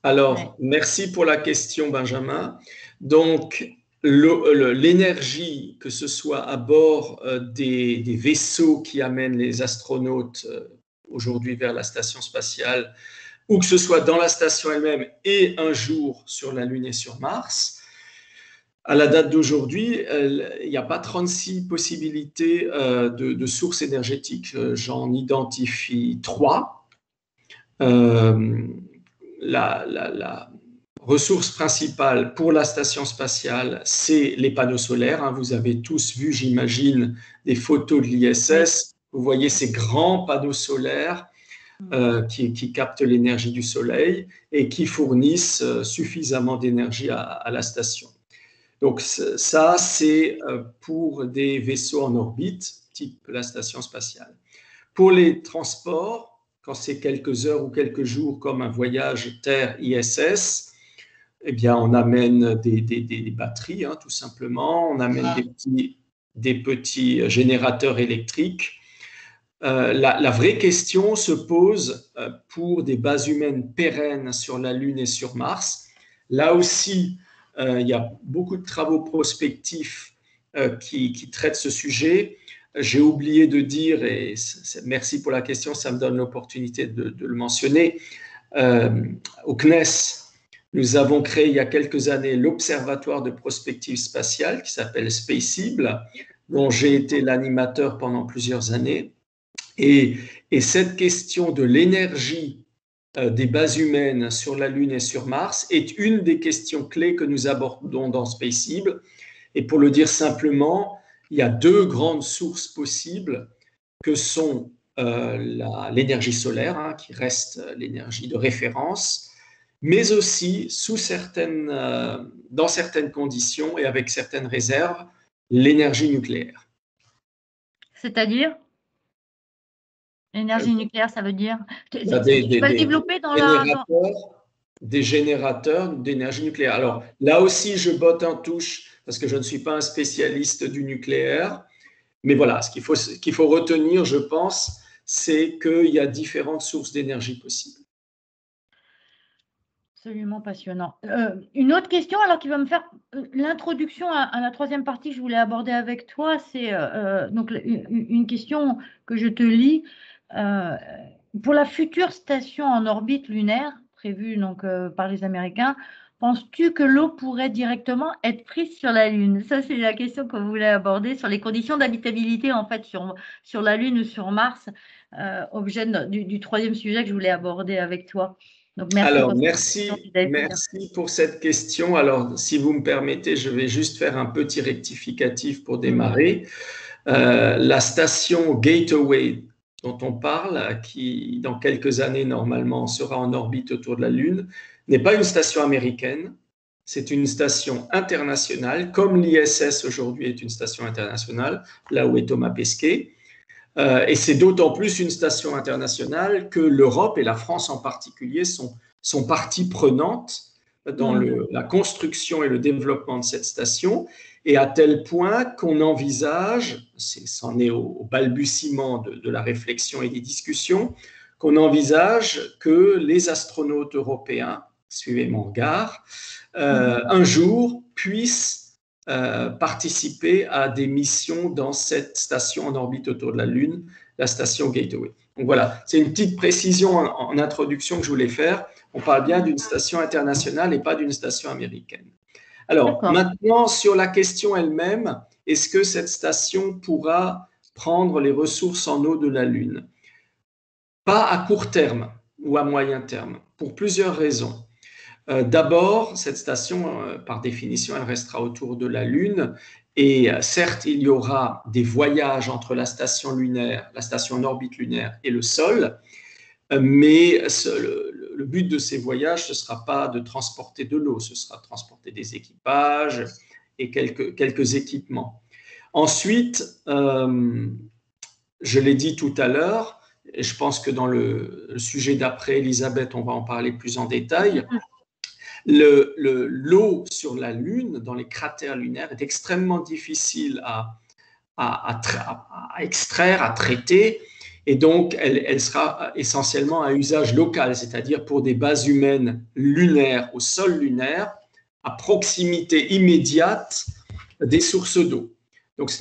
Alors, merci pour la question, Benjamin. Donc, l'énergie, que ce soit à bord des vaisseaux qui amènent les astronautes aujourd'hui vers la station spatiale, ou que ce soit dans la station elle-même et un jour sur la Lune et sur Mars, à la date d'aujourd'hui, il n'y a pas 36 possibilités de sources énergétiques. J'en identifie 3. La ressource principale pour la station spatiale, c'est les panneaux solaires. Vous avez tous vu, j'imagine, des photos de l'ISS. Vous voyez ces grands panneaux solaires qui captent l'énergie du soleil et qui fournissent suffisamment d'énergie à la station. Donc ça, c'est pour des vaisseaux en orbite, type la station spatiale. Pour les transports, quand c'est quelques heures ou quelques jours, comme un voyage Terre-ISS, eh bien, on amène des batteries, tout simplement. On amène des petits générateurs électriques. La vraie question se pose pour des bases humaines pérennes sur la Lune et sur Mars. Là aussi, il y a beaucoup de travaux prospectifs qui traitent ce sujet. J'ai oublié de dire, et merci pour la question, ça me donne l'opportunité de le mentionner, au CNES, nous avons créé il y a quelques années l'Observatoire de prospective spatiale qui s'appelle Spaceable, dont j'ai été l'animateur pendant plusieurs années. Et cette question de l'énergie des bases humaines sur la Lune et sur Mars est une des questions clés que nous abordons dans Spaceable. Et pour le dire simplement, il y a 2 grandes sources possibles que sont l'énergie solaire, qui reste l'énergie de référence, mais aussi dans certaines conditions et avec certaines réserves, l'énergie nucléaire. C'est-à-dire? L'énergie nucléaire, ça veut dire… Tu vas le développer dans des générateurs d'énergie nucléaire. Alors, là aussi, je botte en touche parce que je ne suis pas un spécialiste du nucléaire. Mais voilà, ce qu'il faut retenir, je pense, c'est qu'il y a différentes sources d'énergie possibles. Absolument passionnant. Une autre question, alors qui va me faire l'introduction à la troisième partie que je voulais aborder avec toi, c'est donc une question que je te lis. Pour la future station en orbite lunaire prévue donc, par les Américains, penses-tu que l'eau pourrait directement être prise sur la Lune? Ça, c'est la question qu'on voulait aborder sur les conditions d'habitabilité en fait sur la Lune ou sur Mars, objet du troisième sujet que je voulais aborder avec toi. Donc, merci pour cette question. Alors, si vous me permettez, je vais juste faire un petit rectificatif pour démarrer. La station Gateway dont on parle, qui dans quelques années normalement sera en orbite autour de la Lune, n'est pas une station américaine, c'est une station internationale, comme l'ISS aujourd'hui est une station internationale, là où est Thomas Pesquet. Et c'est d'autant plus une station internationale que l'Europe et la France en particulier sont partie prenante dans la construction et le développement de cette station, et à tel point qu'on envisage, c'en est au balbutiement de la réflexion et des discussions, qu'on envisage que les astronautes européens, suivez mon regard, un jour puissent participer à des missions dans cette station en orbite autour de la Lune, la station Gateway. Donc voilà, c'est une petite précision en introduction que je voulais faire. On parle bien d'une station internationale et pas d'une station américaine. Alors maintenant, sur la question elle-même, est-ce que cette station pourra prendre les ressources en eau de la Lune? Pas à court terme ou à moyen terme, pour plusieurs raisons. D'abord, cette station, par définition, elle restera autour de la Lune et certes, il y aura des voyages entre la station lunaire, la station en orbite lunaire et le sol, mais le but de ces voyages, ce ne sera pas de transporter de l'eau, ce sera de transporter des équipages et quelques équipements. Ensuite, je l'ai dit tout à l'heure, et je pense que dans le sujet d'après, Elisabeth, on va en parler plus en détail. L'eau sur la Lune, dans les cratères lunaires, est extrêmement difficile à extraire, à traiter, et donc elle sera essentiellement à usage local, c'est-à-dire pour des bases humaines lunaires au sol lunaire, à proximité immédiate des sources d'eau. Donc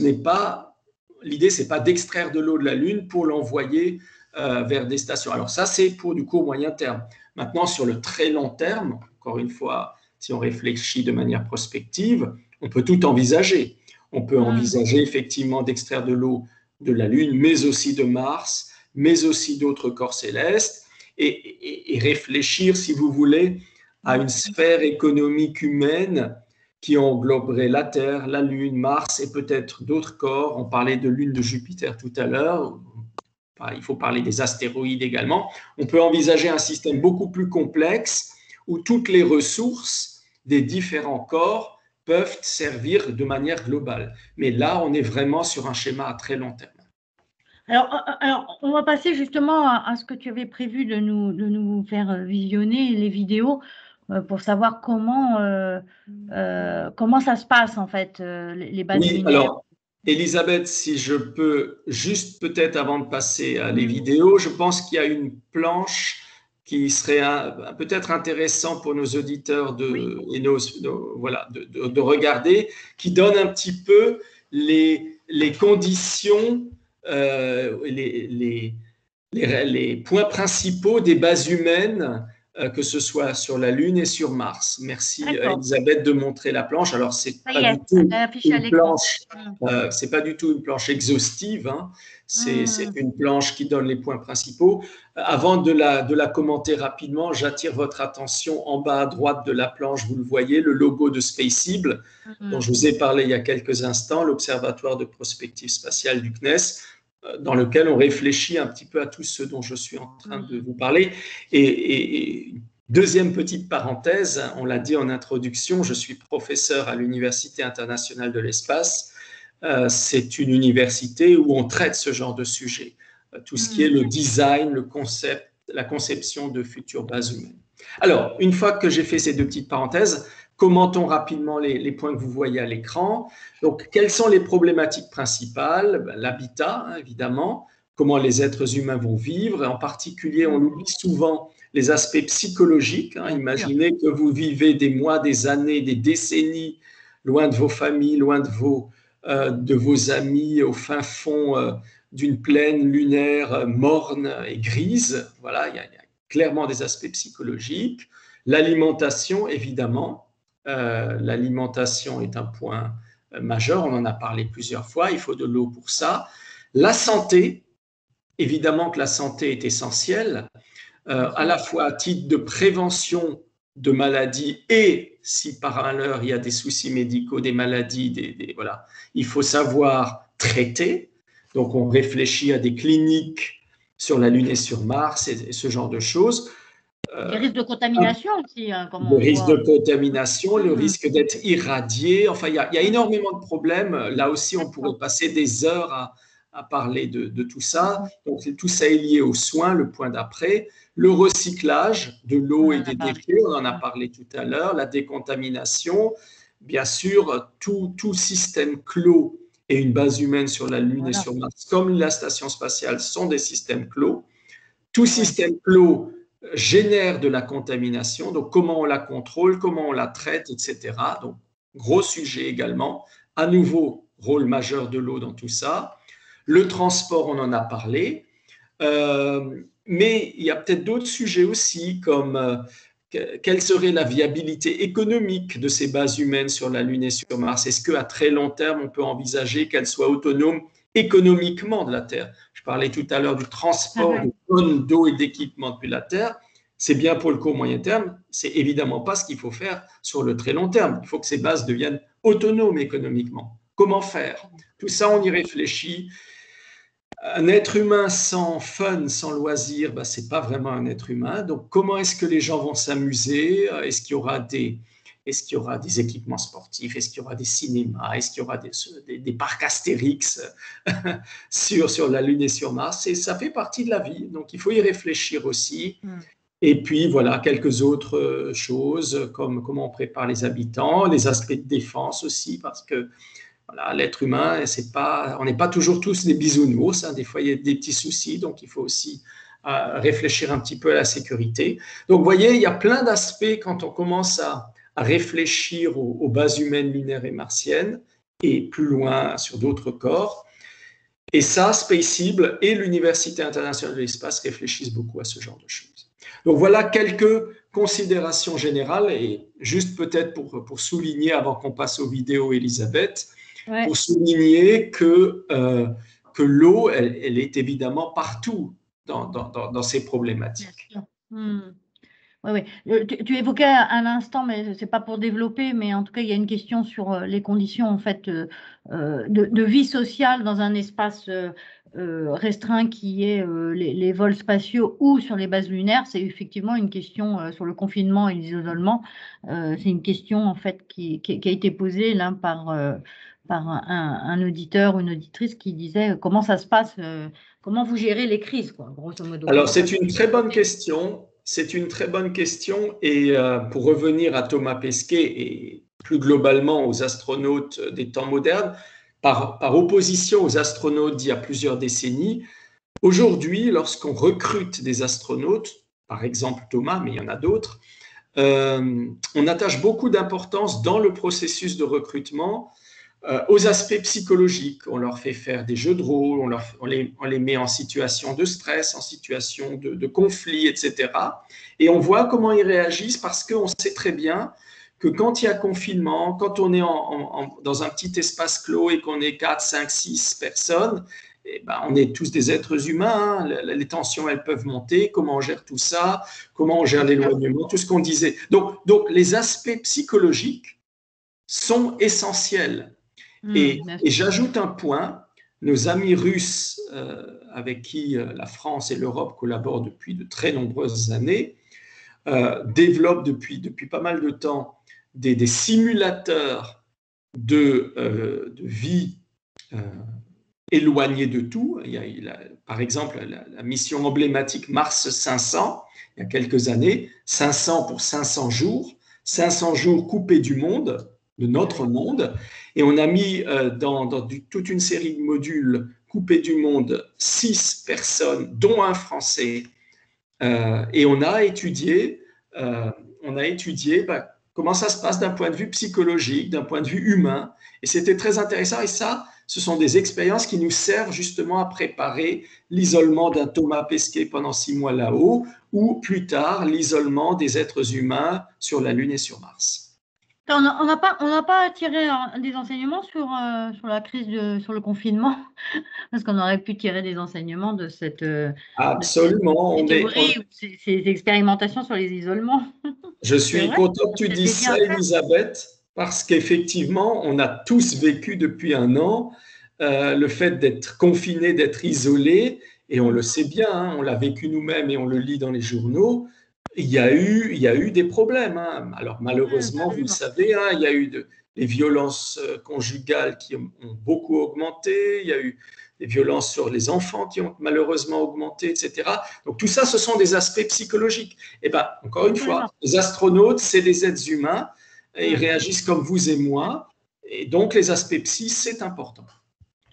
l'idée, ce n'est pas d'extraire de l'eau de la Lune pour l'envoyer vers des stations. Alors ça, c'est pour du court moyen terme. Maintenant, sur le très long terme, encore une fois, si on réfléchit de manière prospective, on peut tout envisager. On peut envisager effectivement d'extraire de l'eau de la Lune, mais aussi de Mars, mais aussi d'autres corps célestes, et réfléchir, si vous voulez, à une sphère économique humaine qui engloberait la Terre, la Lune, Mars et peut-être d'autres corps. On parlait de Lune de Jupiter tout à l'heure. Il faut parler des astéroïdes également. On peut envisager un système beaucoup plus complexe où toutes les ressources des différents corps peuvent servir de manière globale. Mais là, on est vraiment sur un schéma à très long terme. Alors on va passer justement à ce que tu avais prévu de nous faire visionner, les vidéos, pour savoir comment ça se passe en fait, les bases lunaires. Alors, Elisabeth, si je peux juste peut-être avant de passer à les vidéos, je pense qu'il y a une planche qui serait peut-être intéressant pour nos auditeurs de regarder, qui donne un petit peu les conditions, les points principaux des bases humaines, que ce soit sur la Lune et sur Mars. Merci Elisabeth de montrer la planche. Alors c'est pas du tout une planche exhaustive, hein. C'est une planche qui donne les points principaux. Avant de la commenter rapidement, j'attire votre attention en bas à droite de la planche, vous le voyez, le logo de Spaceable, dont je vous ai parlé il y a quelques instants, l'Observatoire de prospective spatiale du CNES, dans lequel on réfléchit un petit peu à tout ce dont je suis en train de vous parler. Et deuxième petite parenthèse, on l'a dit en introduction, je suis professeur à l'Université internationale de l'espace. C'est une université où on traite ce genre de sujet, tout ce qui est le design, le concept, la conception de futures bases humaines. Alors, une fois que j'ai fait ces deux petites parenthèses, commentons rapidement les points que vous voyez à l'écran. Donc, quelles sont les problématiques principales? L'habitat, hein, évidemment, comment les êtres humains vont vivre, et en particulier, on oublie souvent les aspects psychologiques. Hein. Imaginez que vous vivez des mois, des années, des décennies loin de vos familles, loin de vos amis, au fin fond d'une plaine lunaire morne et grise. Voilà, il y a clairement des aspects psychologiques. L'alimentation, évidemment. L'alimentation est un point majeur, on en a parlé plusieurs fois, il faut de l'eau pour ça. La santé, évidemment que la santé est essentielle, à la fois à titre de prévention de maladies et si par malheur il y a des soucis médicaux, des maladies, voilà, il faut savoir traiter. Donc on réfléchit à des cliniques sur la Lune et sur Mars et ce genre de choses. Les risques de contamination aussi, hein, comme le on risque voit. de contamination, le risque d'être irradié. Enfin, il y a énormément de problèmes. Là aussi, on pourrait passer des heures à parler de tout ça. Donc, tout ça est lié aux soins, le point d'après. Le recyclage de l'eau et des déchets, on en a parlé tout à l'heure. La décontamination, bien sûr, tout système clos et une base humaine sur la Lune et sur Mars, comme la station spatiale, sont des systèmes clos. Tout système clos génère de la contamination, donc comment on la contrôle, comment on la traite, etc. Donc, gros sujet également. À nouveau, rôle majeur de l'eau dans tout ça. Le transport, on en a parlé. Mais il y a peut-être d'autres sujets aussi, comme quelle serait la viabilité économique de ces bases humaines sur la Lune et sur Mars? Est-ce qu'à très long terme, on peut envisager qu'elles soient autonomes économiquement de la Terre? Je parlais tout à l'heure du transport de tonnes d'eau et d'équipements depuis la Terre. C'est bien pour le court moyen terme, c'est évidemment pas ce qu'il faut faire sur le très long terme. Il faut que ces bases deviennent autonomes économiquement. Comment faire? Tout ça, on y réfléchit. Un être humain sans fun, sans loisir, ben, ce n'est pas vraiment un être humain. Donc, comment est-ce que les gens vont s'amuser? Est-ce qu'il y aura des équipements sportifs? Est-ce qu'il y aura des cinémas? Est-ce qu'il y aura des parcs Astérix sur la Lune et sur Mars? Et ça fait partie de la vie, donc il faut y réfléchir aussi. Et puis, voilà, quelques autres choses, comme comment on prépare les habitants, les aspects de défense aussi, parce que voilà, l'être humain, on n'est pas toujours tous des bisounours, hein, des fois il y a des petits soucis, donc il faut aussi réfléchir un petit peu à la sécurité. Donc vous voyez, il y a plein d'aspects quand on commence à réfléchir aux bases humaines lunaires et martiennes, et plus loin sur d'autres corps. Et ça, Spaceable et l'Université internationale de l'espace réfléchissent beaucoup à ce genre de choses. Donc voilà quelques considérations générales, et juste peut-être pour souligner, avant qu'on passe aux vidéos, Elisabeth, pour souligner que l'eau, elle est évidemment partout dans ces problématiques. Oui. Tu évoquais à l'instant, mais ce n'est pas pour développer, mais en tout cas, il y a une question sur les conditions en fait, de vie sociale dans un espace restreint qui est les vols spatiaux ou sur les bases lunaires. C'est effectivement une question sur le confinement et l'isolement. C'est une question en fait qui a été posée là par un auditeur ou une auditrice qui disait comment ça se passe, comment vous gérez les crises, quoi, grosso modo. Alors, c'est une très bonne question. C'est une très bonne question. Et pour revenir à Thomas Pesquet et plus globalement aux astronautes des temps modernes, par opposition aux astronautes d'il y a plusieurs décennies, aujourd'hui, lorsqu'on recrute des astronautes, par exemple Thomas, mais il y en a d'autres, on attache beaucoup d'importance dans le processus de recrutement aux aspects psychologiques. On leur fait faire des jeux de rôle, on les met en situation de stress, en situation de conflit, etc. Et on voit comment ils réagissent, parce qu'on sait très bien que quand il y a confinement, quand on est dans un petit espace clos et qu'on est 4, 5, 6 personnes, eh ben, on est tous des êtres humains, hein. Les tensions, elles peuvent monter. Comment on gère tout ça? Comment on gère l'éloignement? Tout ce qu'on disait. Donc, les aspects psychologiques sont essentiels. Et j'ajoute un point, nos amis russes avec qui la France et l'Europe collaborent depuis de très nombreuses années, développent depuis pas mal de temps des simulateurs de vie éloignés de tout. Il y a, par exemple, la mission emblématique Mars 500, il y a quelques années, 500 pour 500 jours coupés du monde, de notre monde, et on a mis dans toute une série de modules coupés du monde 6 personnes, dont un Français, et on a étudié comment ça se passe d'un point de vue psychologique, d'un point de vue humain, et c'était très intéressant. Et ça, ce sont des expériences qui nous servent justement à préparer l'isolement d'un Thomas Pesquet pendant 6 mois là-haut, ou plus tard l'isolement des êtres humains sur la Lune et sur Mars. On n'a pas tiré des enseignements sur la crise, sur le confinement, parce qu'on aurait pu tirer des enseignements de cette absolument ces expérimentations sur les isolements. Je suis content que tu dises ça, Elisabeth, parce qu'effectivement, on a tous vécu depuis un an le fait d'être confiné, d'être isolé, et on le sait bien, hein, on l'a vécu nous-mêmes et on le lit dans les journaux. il y a eu des problèmes, hein. Alors malheureusement, vous le savez, hein, il y a eu les violences conjugales qui ont beaucoup augmenté, il y a eu des violences sur les enfants qui ont malheureusement augmenté, etc. Donc tout ça, ce sont des aspects psychologiques. Et bien, encore une fois, les astronautes, c'est des êtres humains, et ils réagissent comme vous et moi, et donc les aspects psy, c'est important.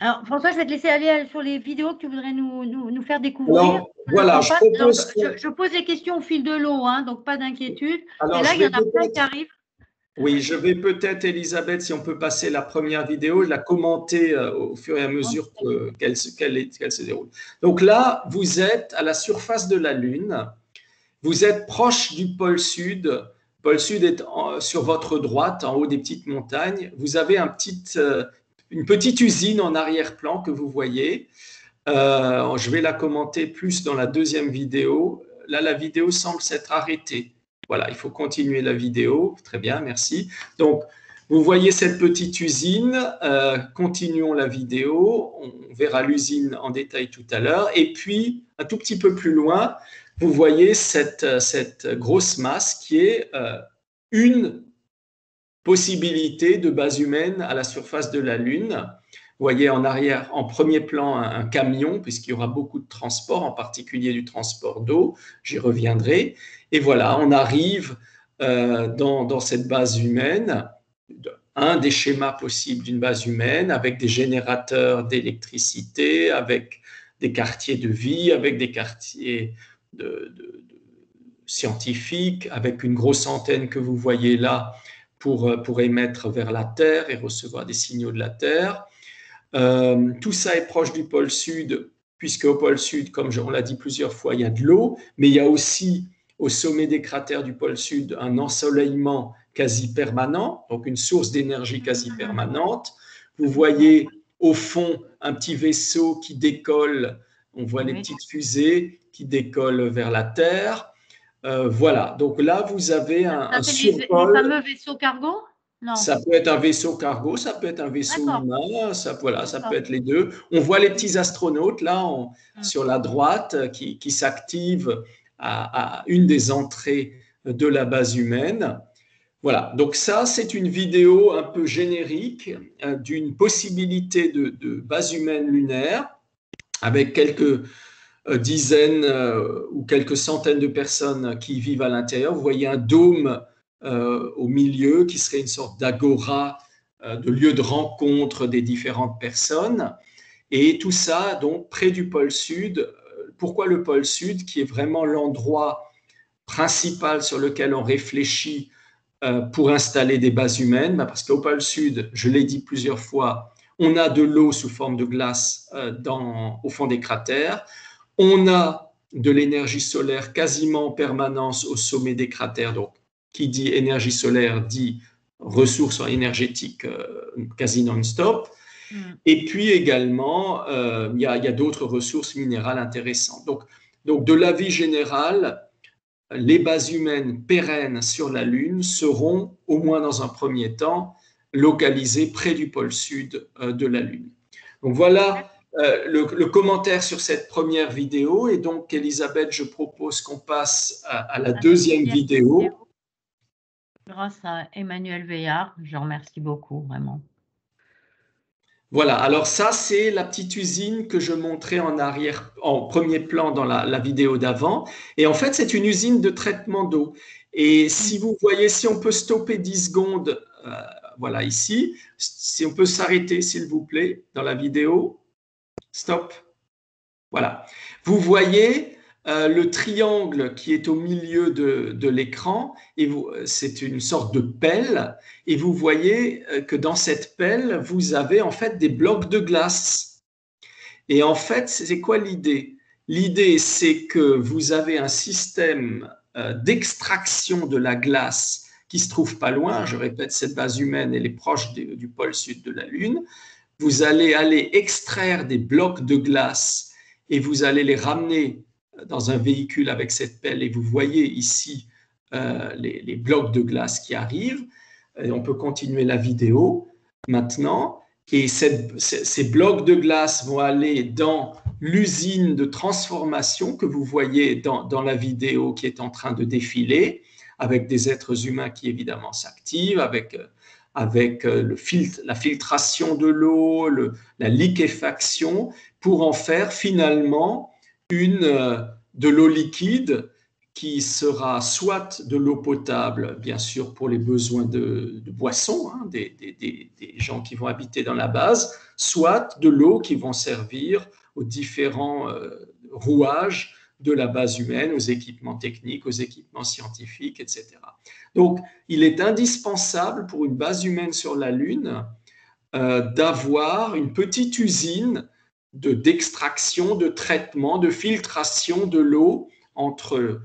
Alors, François, je vais te laisser aller sur les vidéos que tu voudrais nous faire découvrir. Alors, voilà, je pose les questions au fil de l'eau, hein, donc pas d'inquiétude. Et là, il y en a plein qui arrivent. Oui, je vais peut-être, Elisabeth, si on peut passer la première vidéo, la commenter au fur et à mesure qu'elle se déroule. Donc là, vous êtes à la surface de la Lune, vous êtes proche du pôle Sud. Le pôle Sud est sur votre droite, en haut des petites montagnes. Vous avez une petite usine en arrière-plan que vous voyez. Je vais la commenter plus dans la deuxième vidéo. Là, la vidéo semble s'être arrêtée. Voilà, il faut continuer la vidéo. Très bien, merci. Donc, vous voyez cette petite usine. Continuons la vidéo. On verra l'usine en détail tout à l'heure. Et puis, un tout petit peu plus loin, vous voyez cette grosse masse qui est une possibilité de base humaine à la surface de la Lune. Vous voyez en arrière, en premier plan, un camion, puisqu'il y aura beaucoup de transport, en particulier du transport d'eau. J'y reviendrai. Et voilà, on arrive dans cette base humaine, un des schémas possibles d'une base humaine, avec des générateurs d'électricité, avec des quartiers de vie, avec des quartiers scientifiques, avec une grosse antenne que vous voyez là pour émettre vers la Terre et recevoir des signaux de la Terre. Tout ça est proche du pôle Sud, puisque au pôle Sud, comme on l'a dit plusieurs fois, il y a de l'eau, mais il y a aussi au sommet des cratères du pôle Sud un ensoleillement quasi permanent, donc une source d'énergie quasi permanente. Vous voyez au fond un petit vaisseau qui décolle, on voit les petites fusées qui décollent vers la Terre. Voilà, donc là vous avez un survol. Les fameux vaisseaux cargo? Non. Ça peut être un vaisseau cargo, ça peut être un vaisseau humain, ça peut être les deux. On voit les petits astronautes là sur la droite qui s'activent à une des entrées de la base humaine. Voilà, donc ça c'est une vidéo un peu générique d'une possibilité de base humaine lunaire avec quelques dizaines ou quelques centaines de personnes qui vivent à l'intérieur. Vous voyez un dôme au milieu qui serait une sorte d'agora, de lieu de rencontre des différentes personnes. Et tout ça, donc, près du pôle Sud. Pourquoi le pôle Sud, qui est vraiment l'endroit principal sur lequel on réfléchit pour installer des bases humaines? Parce qu'au pôle Sud, je l'ai dit plusieurs fois, on a de l'eau sous forme de glace au fond des cratères. On a de l'énergie solaire quasiment en permanence au sommet des cratères. Donc, qui dit énergie solaire dit ressources énergétiques quasi non-stop. Et puis également, il y a d'autres ressources minérales intéressantes. Donc, de l'avis général, les bases humaines pérennes sur la Lune seront, au moins dans un premier temps, localisées près du pôle Sud de la Lune. Donc voilà le commentaire sur cette première vidéo. Et donc, Elisabeth, je propose qu'on passe à la deuxième vidéo. Grâce à Emmanuel Veillard, je remercie beaucoup, vraiment. Voilà, alors ça, c'est la petite usine que je montrais en premier plan dans la vidéo d'avant. Et en fait, c'est une usine de traitement d'eau. Et si vous voyez, si on peut stopper 10 secondes, voilà ici, si on peut s'arrêter, s'il vous plaît, dans la vidéo. Stop. Voilà. Vous voyez le triangle qui est au milieu de l'écran, et c'est une sorte de pelle, et vous voyez que dans cette pelle, vous avez en fait des blocs de glace. Et en fait, c'est quoi l'idée? L'idée, c'est que vous avez un système d'extraction de la glace qui se trouve pas loin. Je répète, cette base humaine, elle est proche du pôle sud de la Lune. Vous allez aller extraire des blocs de glace et vous allez les ramener dans un véhicule avec cette pelle. Et vous voyez ici les blocs de glace qui arrivent. Et on peut continuer la vidéo maintenant. Et ces blocs de glace vont aller dans l'usine de transformation que vous voyez dans la vidéo qui est en train de défiler, avec des êtres humains qui évidemment s'activent, avec la filtration de l'eau, la liquéfaction, pour en faire finalement de l'eau liquide qui sera soit de l'eau potable, bien sûr pour les besoins de boissons, hein, des gens qui vont habiter dans la base, soit de l'eau qui vont servir aux différents rouages de la base humaine, aux équipements techniques, aux équipements scientifiques, etc. Donc, il est indispensable pour une base humaine sur la Lune d'avoir une petite usine d'extraction, de traitement, de filtration de l'eau entre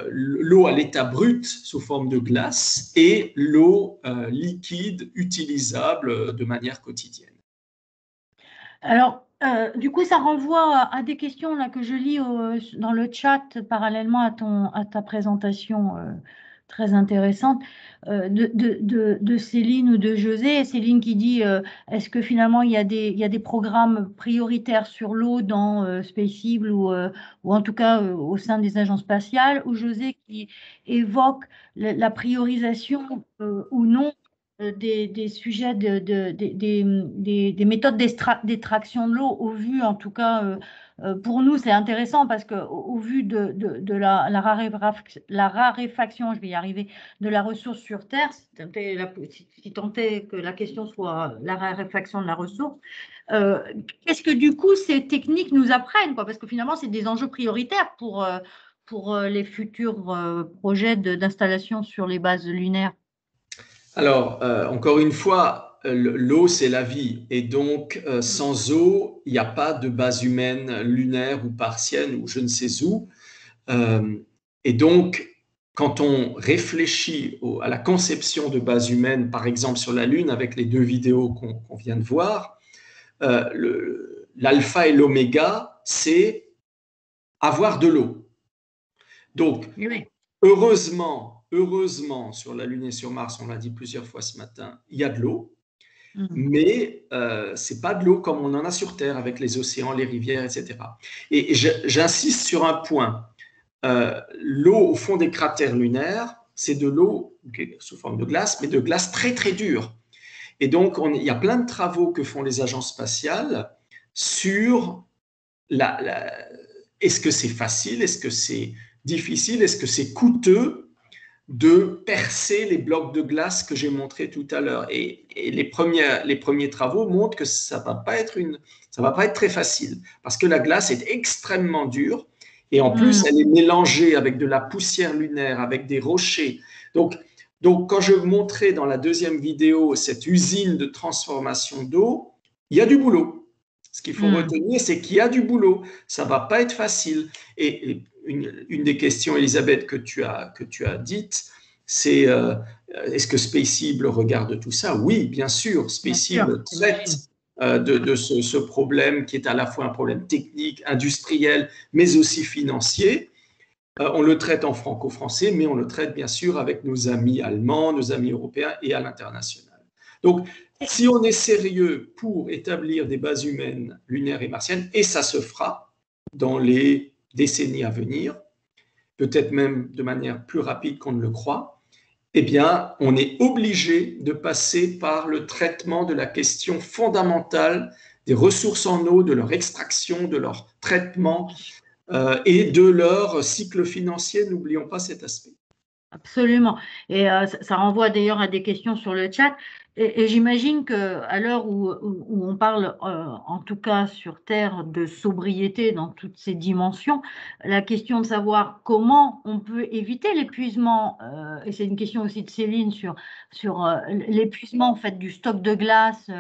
l'eau à l'état brut sous forme de glace et l'eau liquide utilisable de manière quotidienne. Alors, du coup, ça renvoie à des questions là, que je lis dans le chat parallèlement à ta présentation très intéressante de Céline ou de José. Céline qui dit est-ce que finalement il y a des programmes prioritaires sur l'eau dans Spaceable ou en tout cas au sein des agences spatiales, ou José qui évoque la priorisation ou non des sujets, des méthodes d'extraction de l'eau, au vu, en tout cas, pour nous, c'est intéressant parce qu'au vu de la raréfaction, je vais y arriver, de la ressource sur Terre, si tant est que la question soit la raréfaction de la ressource, qu'est-ce que du coup ces techniques nous apprennent, quoi, parce que finalement, c'est des enjeux prioritaires pour les futurs projets d'installation sur les bases lunaires. Alors, encore une fois, l'eau, c'est la vie. Et donc, sans eau, il n'y a pas de base humaine lunaire ou martienne ou je ne sais où. Et donc, quand on réfléchit à la conception de base humaine, par exemple sur la Lune, avec les deux vidéos qu'on vient de voir, l'alpha et l'oméga, c'est avoir de l'eau. Donc, oui. Heureusement, sur la Lune et sur Mars, on l'a dit plusieurs fois ce matin, il y a de l'eau, mais ce n'est pas de l'eau comme on en a sur Terre avec les océans, les rivières, etc. Et j'insiste sur un point. L'eau au fond des cratères lunaires, c'est de l'eau sous forme de glace, mais de glace très très dure. Et donc, il y a plein de travaux que font les agences spatiales sur est-ce que c'est facile, est-ce que c'est difficile, est-ce que c'est coûteux de percer les blocs de glace que j'ai montrés tout à l'heure. Et les premiers travaux montrent que ça va pas être très facile parce que la glace est extrêmement dure et en plus elle est mélangée avec de la poussière lunaire, avec des rochers. Donc quand je montrais dans la deuxième vidéo cette usine de transformation d'eau, il y a du boulot. Ce qu'il faut retenir, c'est qu'il y a du boulot. Ça va pas être facile. Et une des questions, Elisabeth, que tu as dites, c'est est-ce que Spaceable regarde tout ça? Oui, bien sûr. Spaceable traite de ce problème qui est à la fois un problème technique, industriel, mais aussi financier. On le traite en franco-français, mais on le traite bien sûr avec nos amis allemands, nos amis européens et à l'international. Donc, si on est sérieux pour établir des bases humaines lunaires et martiennes, et ça se fera dans les décennies à venir, peut-être même de manière plus rapide qu'on ne le croit, eh bien, on est obligé de passer par le traitement de la question fondamentale des ressources en eau, de leur extraction, de leur traitement et de leur cycle financier. N'oublions pas cet aspect. Absolument. Et ça renvoie d'ailleurs à des questions sur le chat. Et j'imagine qu'à l'heure où on parle, en tout cas sur Terre, de sobriété dans toutes ses dimensions, la question de savoir comment on peut éviter l'épuisement, et c'est une question aussi de Céline sur l'épuisement en fait, du stock de glace,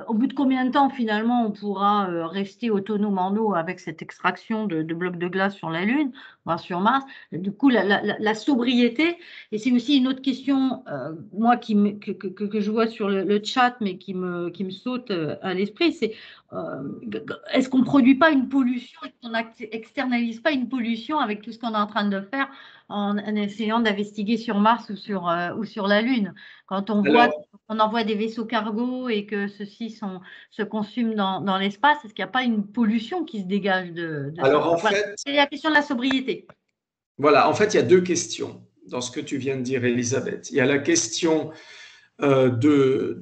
au bout de combien de temps finalement on pourra rester autonome en eau avec cette extraction de blocs de glace sur la Lune, voire sur Mars. Du coup, la sobriété, et c'est aussi une autre question, moi, que je vois sur le chat, mais qui me saute à l'esprit, c'est est-ce qu'on ne produit pas une pollution, est-ce qu'on n'externalise pas une pollution avec tout ce qu'on est en train de faire en essayant d'investiguer sur Mars ou sur la Lune? Quand on voit on envoie des vaisseaux cargo et que ceux-ci se consument dans l'espace, est-ce qu'il n'y a pas une pollution qui se dégage de ça? Alors en Voilà, fait, c'est la question de la sobriété. voilà, en fait, il y a deux questions dans ce que tu viens de dire, Elisabeth. Il y a la question de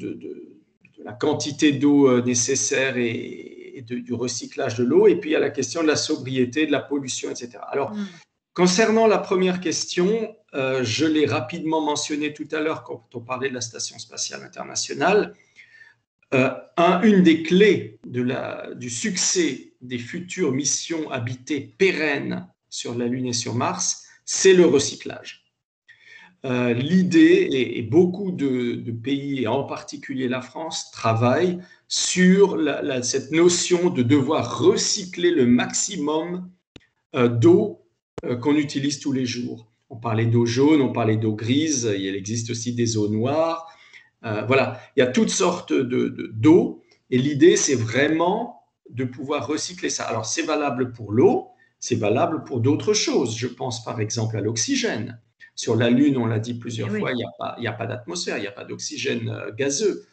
la quantité d'eau nécessaire et du recyclage de l'eau, et puis il y a la question de la sobriété, de la pollution, etc. Alors, concernant la première question, je l'ai rapidement mentionné tout à l'heure quand on parlait de la Station spatiale internationale. Une des clés du succès des futures missions habitées pérennes sur la Lune et sur Mars, c'est le recyclage. L'idée, et beaucoup de pays, et en particulier la France, travaillent sur cette notion de devoir recycler le maximum d'eau qu'on utilise tous les jours. On parlait d'eau jaune, on parlait d'eau grise, il existe aussi des eaux noires. Voilà, il y a toutes sortes d'eau, et l'idée, c'est vraiment de pouvoir recycler ça. Alors, c'est valable pour l'eau, c'est valable pour d'autres choses. Je pense par exemple à l'oxygène. Sur la Lune, on l'a dit plusieurs fois, il n'y a pas d'atmosphère, il n'y a pas d'oxygène gazeux.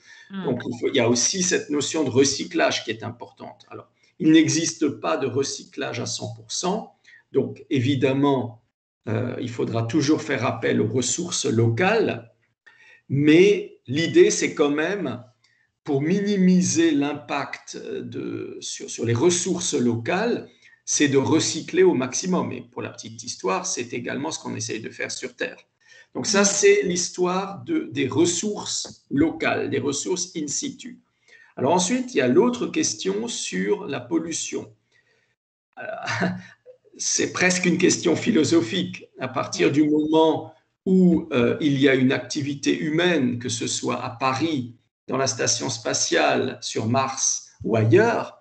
Donc, il y a aussi cette notion de recyclage qui est importante. Alors, il n'existe pas de recyclage à 100%. Donc, évidemment, il faudra toujours faire appel aux ressources locales. Mais l'idée, c'est quand même, pour minimiser l'impact sur les ressources locales, c'est de recycler au maximum. Et pour la petite histoire, c'est également ce qu'on essaye de faire sur Terre. Donc ça, c'est l'histoire des ressources locales, des ressources in situ. Alors ensuite, il y a l'autre question sur la pollution. C'est presque une question philosophique. À partir du moment où il y a une activité humaine, que ce soit à Paris, dans la station spatiale, sur Mars ou ailleurs,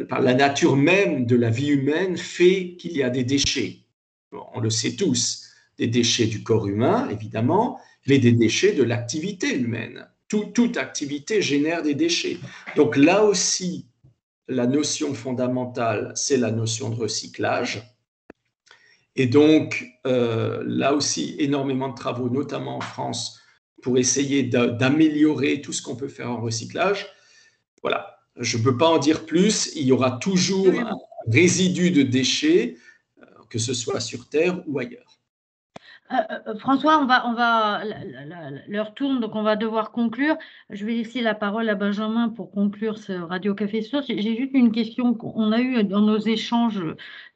par la nature même de la vie humaine fait qu'il y a des déchets. Bon, on le sait tous, des déchets du corps humain, évidemment, mais des déchets de l'activité humaine. Toute activité génère des déchets. Donc là aussi, la notion fondamentale, c'est la notion de recyclage. Et donc, là aussi, énormément de travaux, notamment en France, pour essayer d'améliorer tout ce qu'on peut faire en recyclage. Voilà, je ne peux pas en dire plus. Il y aura toujours un résidu de déchets, que ce soit sur Terre ou ailleurs. François, l'heure tourne, donc on va devoir conclure. Je vais laisser la parole à Benjamin pour conclure ce Radio Café Source. J'ai juste une question qu'on a eue dans nos échanges,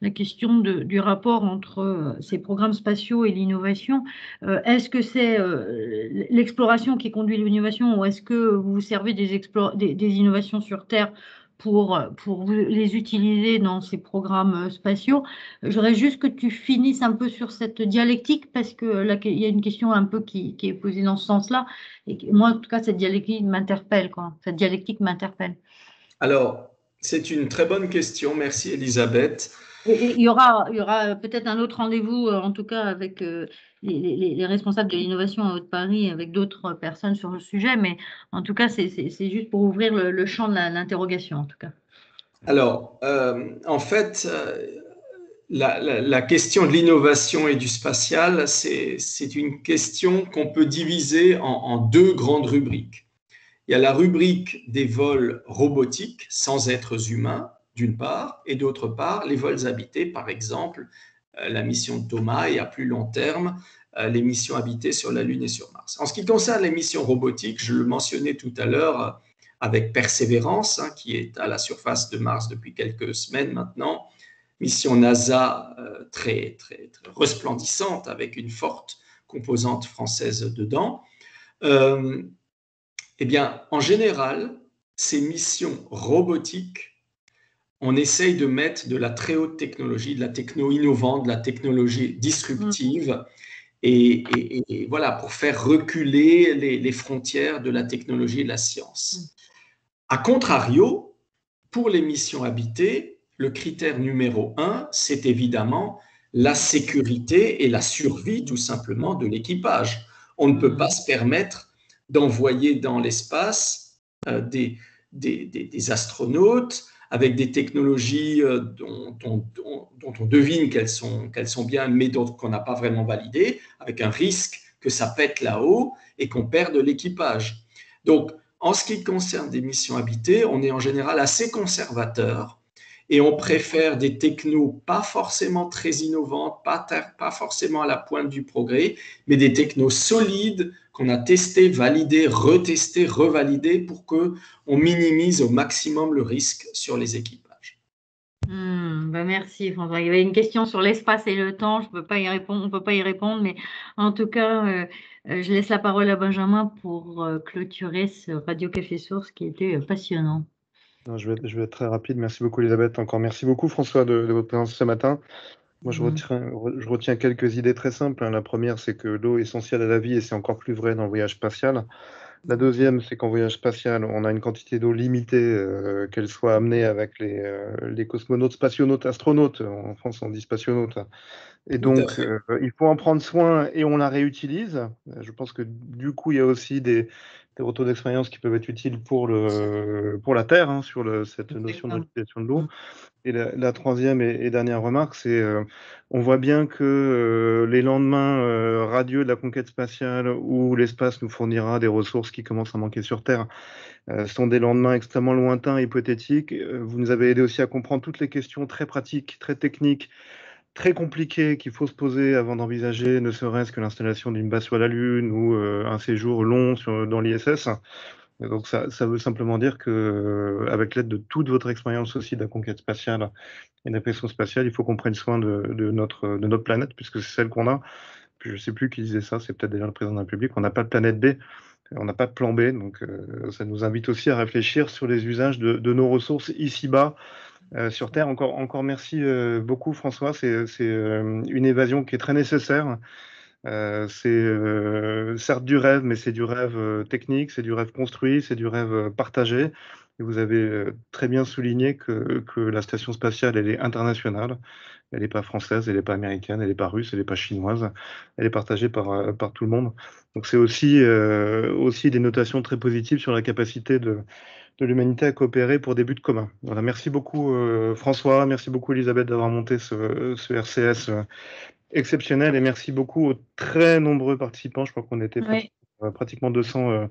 la question du rapport entre ces programmes spatiaux et l'innovation. Est-ce que c'est l'exploration qui conduit l'innovation, ou est-ce que vous vous servez des innovations sur Terre pour les utiliser dans ces programmes spatiaux? J'aurais juste que tu finisses un peu sur cette dialectique, parce que là, il y a une question un peu qui est posée dans ce sens-là. Et moi, en tout cas, cette dialectique m'interpelle, quoi. Cette dialectique m'interpelle. Alors, c'est une très bonne question. Merci, Elisabeth. Et il y aura peut-être un autre rendez-vous, en tout cas avec les responsables de l'innovation à Haute-Paris, avec d'autres personnes sur le sujet. Mais en tout cas, c'est juste pour ouvrir le champ de l'interrogation, en tout cas. Alors, en fait, la question de l'innovation et du spatial, c'est une question qu'on peut diviser en deux grandes rubriques. Il y a la rubrique des vols robotiques sans êtres humains, d'une part, et d'autre part, les vols habités, par exemple, la mission de Thomas, et à plus long terme, les missions habitées sur la Lune et sur Mars. En ce qui concerne les missions robotiques, je le mentionnais tout à l'heure avec Persévérance, qui est à la surface de Mars depuis quelques semaines maintenant, mission NASA très, très, très resplendissante, avec une forte composante française dedans. Eh bien, en général, ces missions robotiques, on essaye de mettre de la très haute technologie, de la techno innovante, de la technologie disruptive, et voilà, pour faire reculer les frontières de la technologie et de la science. A contrario, pour les missions habitées, le critère numéro 1, c'est évidemment la sécurité et la survie, tout simplement, de l'équipage. On ne peut pas se permettre d'envoyer dans l'espace des astronautes avec des technologies dont on devine qu'elles sont bien, mais qu'on n'a pas vraiment validées, avec un risque que ça pète là-haut et qu'on perd de l'équipage. Donc, en ce qui concerne des missions habitées, on est en général assez conservateur et on préfère des technos pas forcément très innovantes, pas forcément à la pointe du progrès, mais des technos solides qu'on a testés, validés, retestés, revalidés pour qu'on minimise au maximum le risque sur les équipages. Merci François. Il y avait une question sur l'espace et le temps. Je peux pas y répondre, on peut pas y répondre, mais en tout cas, je laisse la parole à Benjamin pour clôturer ce Radio Café Source qui était passionnant. Non, je vais être très rapide. Merci beaucoup, Elisabeth. Encore merci beaucoup, François, de votre présence ce matin. Moi, je retiens quelques idées très simples. La première, c'est que l'eau est essentielle à la vie et c'est encore plus vrai dans le voyage spatial. La deuxième, c'est qu'en voyage spatial, on a une quantité d'eau limitée, qu'elle soit amenée avec les cosmonautes, spationautes, astronautes. En France, on dit spationautes. Et donc, il faut en prendre soin et on la réutilise. Je pense que du coup, il y a aussi des retours d'expérience qui peuvent être utiles pour la Terre, sur cette notion de réutilisation de l'eau. Et la troisième et dernière remarque, c'est on voit bien que les lendemains radieux de la conquête spatiale où l'espace nous fournira des ressources qui commencent à manquer sur Terre sont des lendemains extrêmement lointains, hypothétiques. Vous nous avez aidé aussi à comprendre toutes les questions très pratiques, très techniques, très compliquées qu'il faut se poser avant d'envisager ne serait-ce que l'installation d'une base sur la Lune ou un séjour long dans l'ISS. Donc ça veut simplement dire que, avec l'aide de toute votre expérience aussi de la conquête spatiale et de la pression spatiale, il faut qu'on prenne soin de notre planète, puisque c'est celle qu'on a. Puis je ne sais plus qui disait ça, c'est peut-être déjà le président de la République. On n'a pas de planète B, on n'a pas de plan B, donc ça nous invite aussi à réfléchir sur les usages de nos ressources ici-bas sur Terre. Encore merci beaucoup, François. C'est une évasion qui est très nécessaire. C'est certes du rêve, mais c'est du rêve technique, c'est du rêve construit, c'est du rêve partagé. Et vous avez très bien souligné que la station spatiale, elle est internationale. Elle n'est pas française, elle n'est pas américaine, elle n'est pas russe, elle n'est pas chinoise. Elle est partagée par tout le monde. Donc c'est aussi des notations très positives sur la capacité de l'humanité à coopérer pour des buts communs. Voilà, merci beaucoup François, merci beaucoup Elisabeth d'avoir monté ce RCS exceptionnel et merci beaucoup aux très nombreux participants. Je crois qu'on était pratiquement 200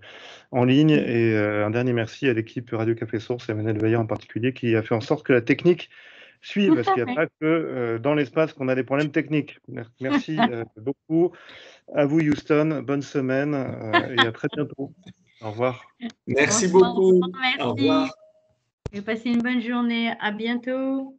en ligne. Et un dernier merci à l'équipe Radio Café Source et à Manel Veillard en particulier qui a fait en sorte que la technique suive, parce qu'il n'y a pas que dans l'espace qu'on a des problèmes techniques. Merci beaucoup à vous Houston, bonne semaine et à très bientôt. Au revoir. Merci beaucoup. Merci. Au revoir. Et passez une bonne journée. À bientôt.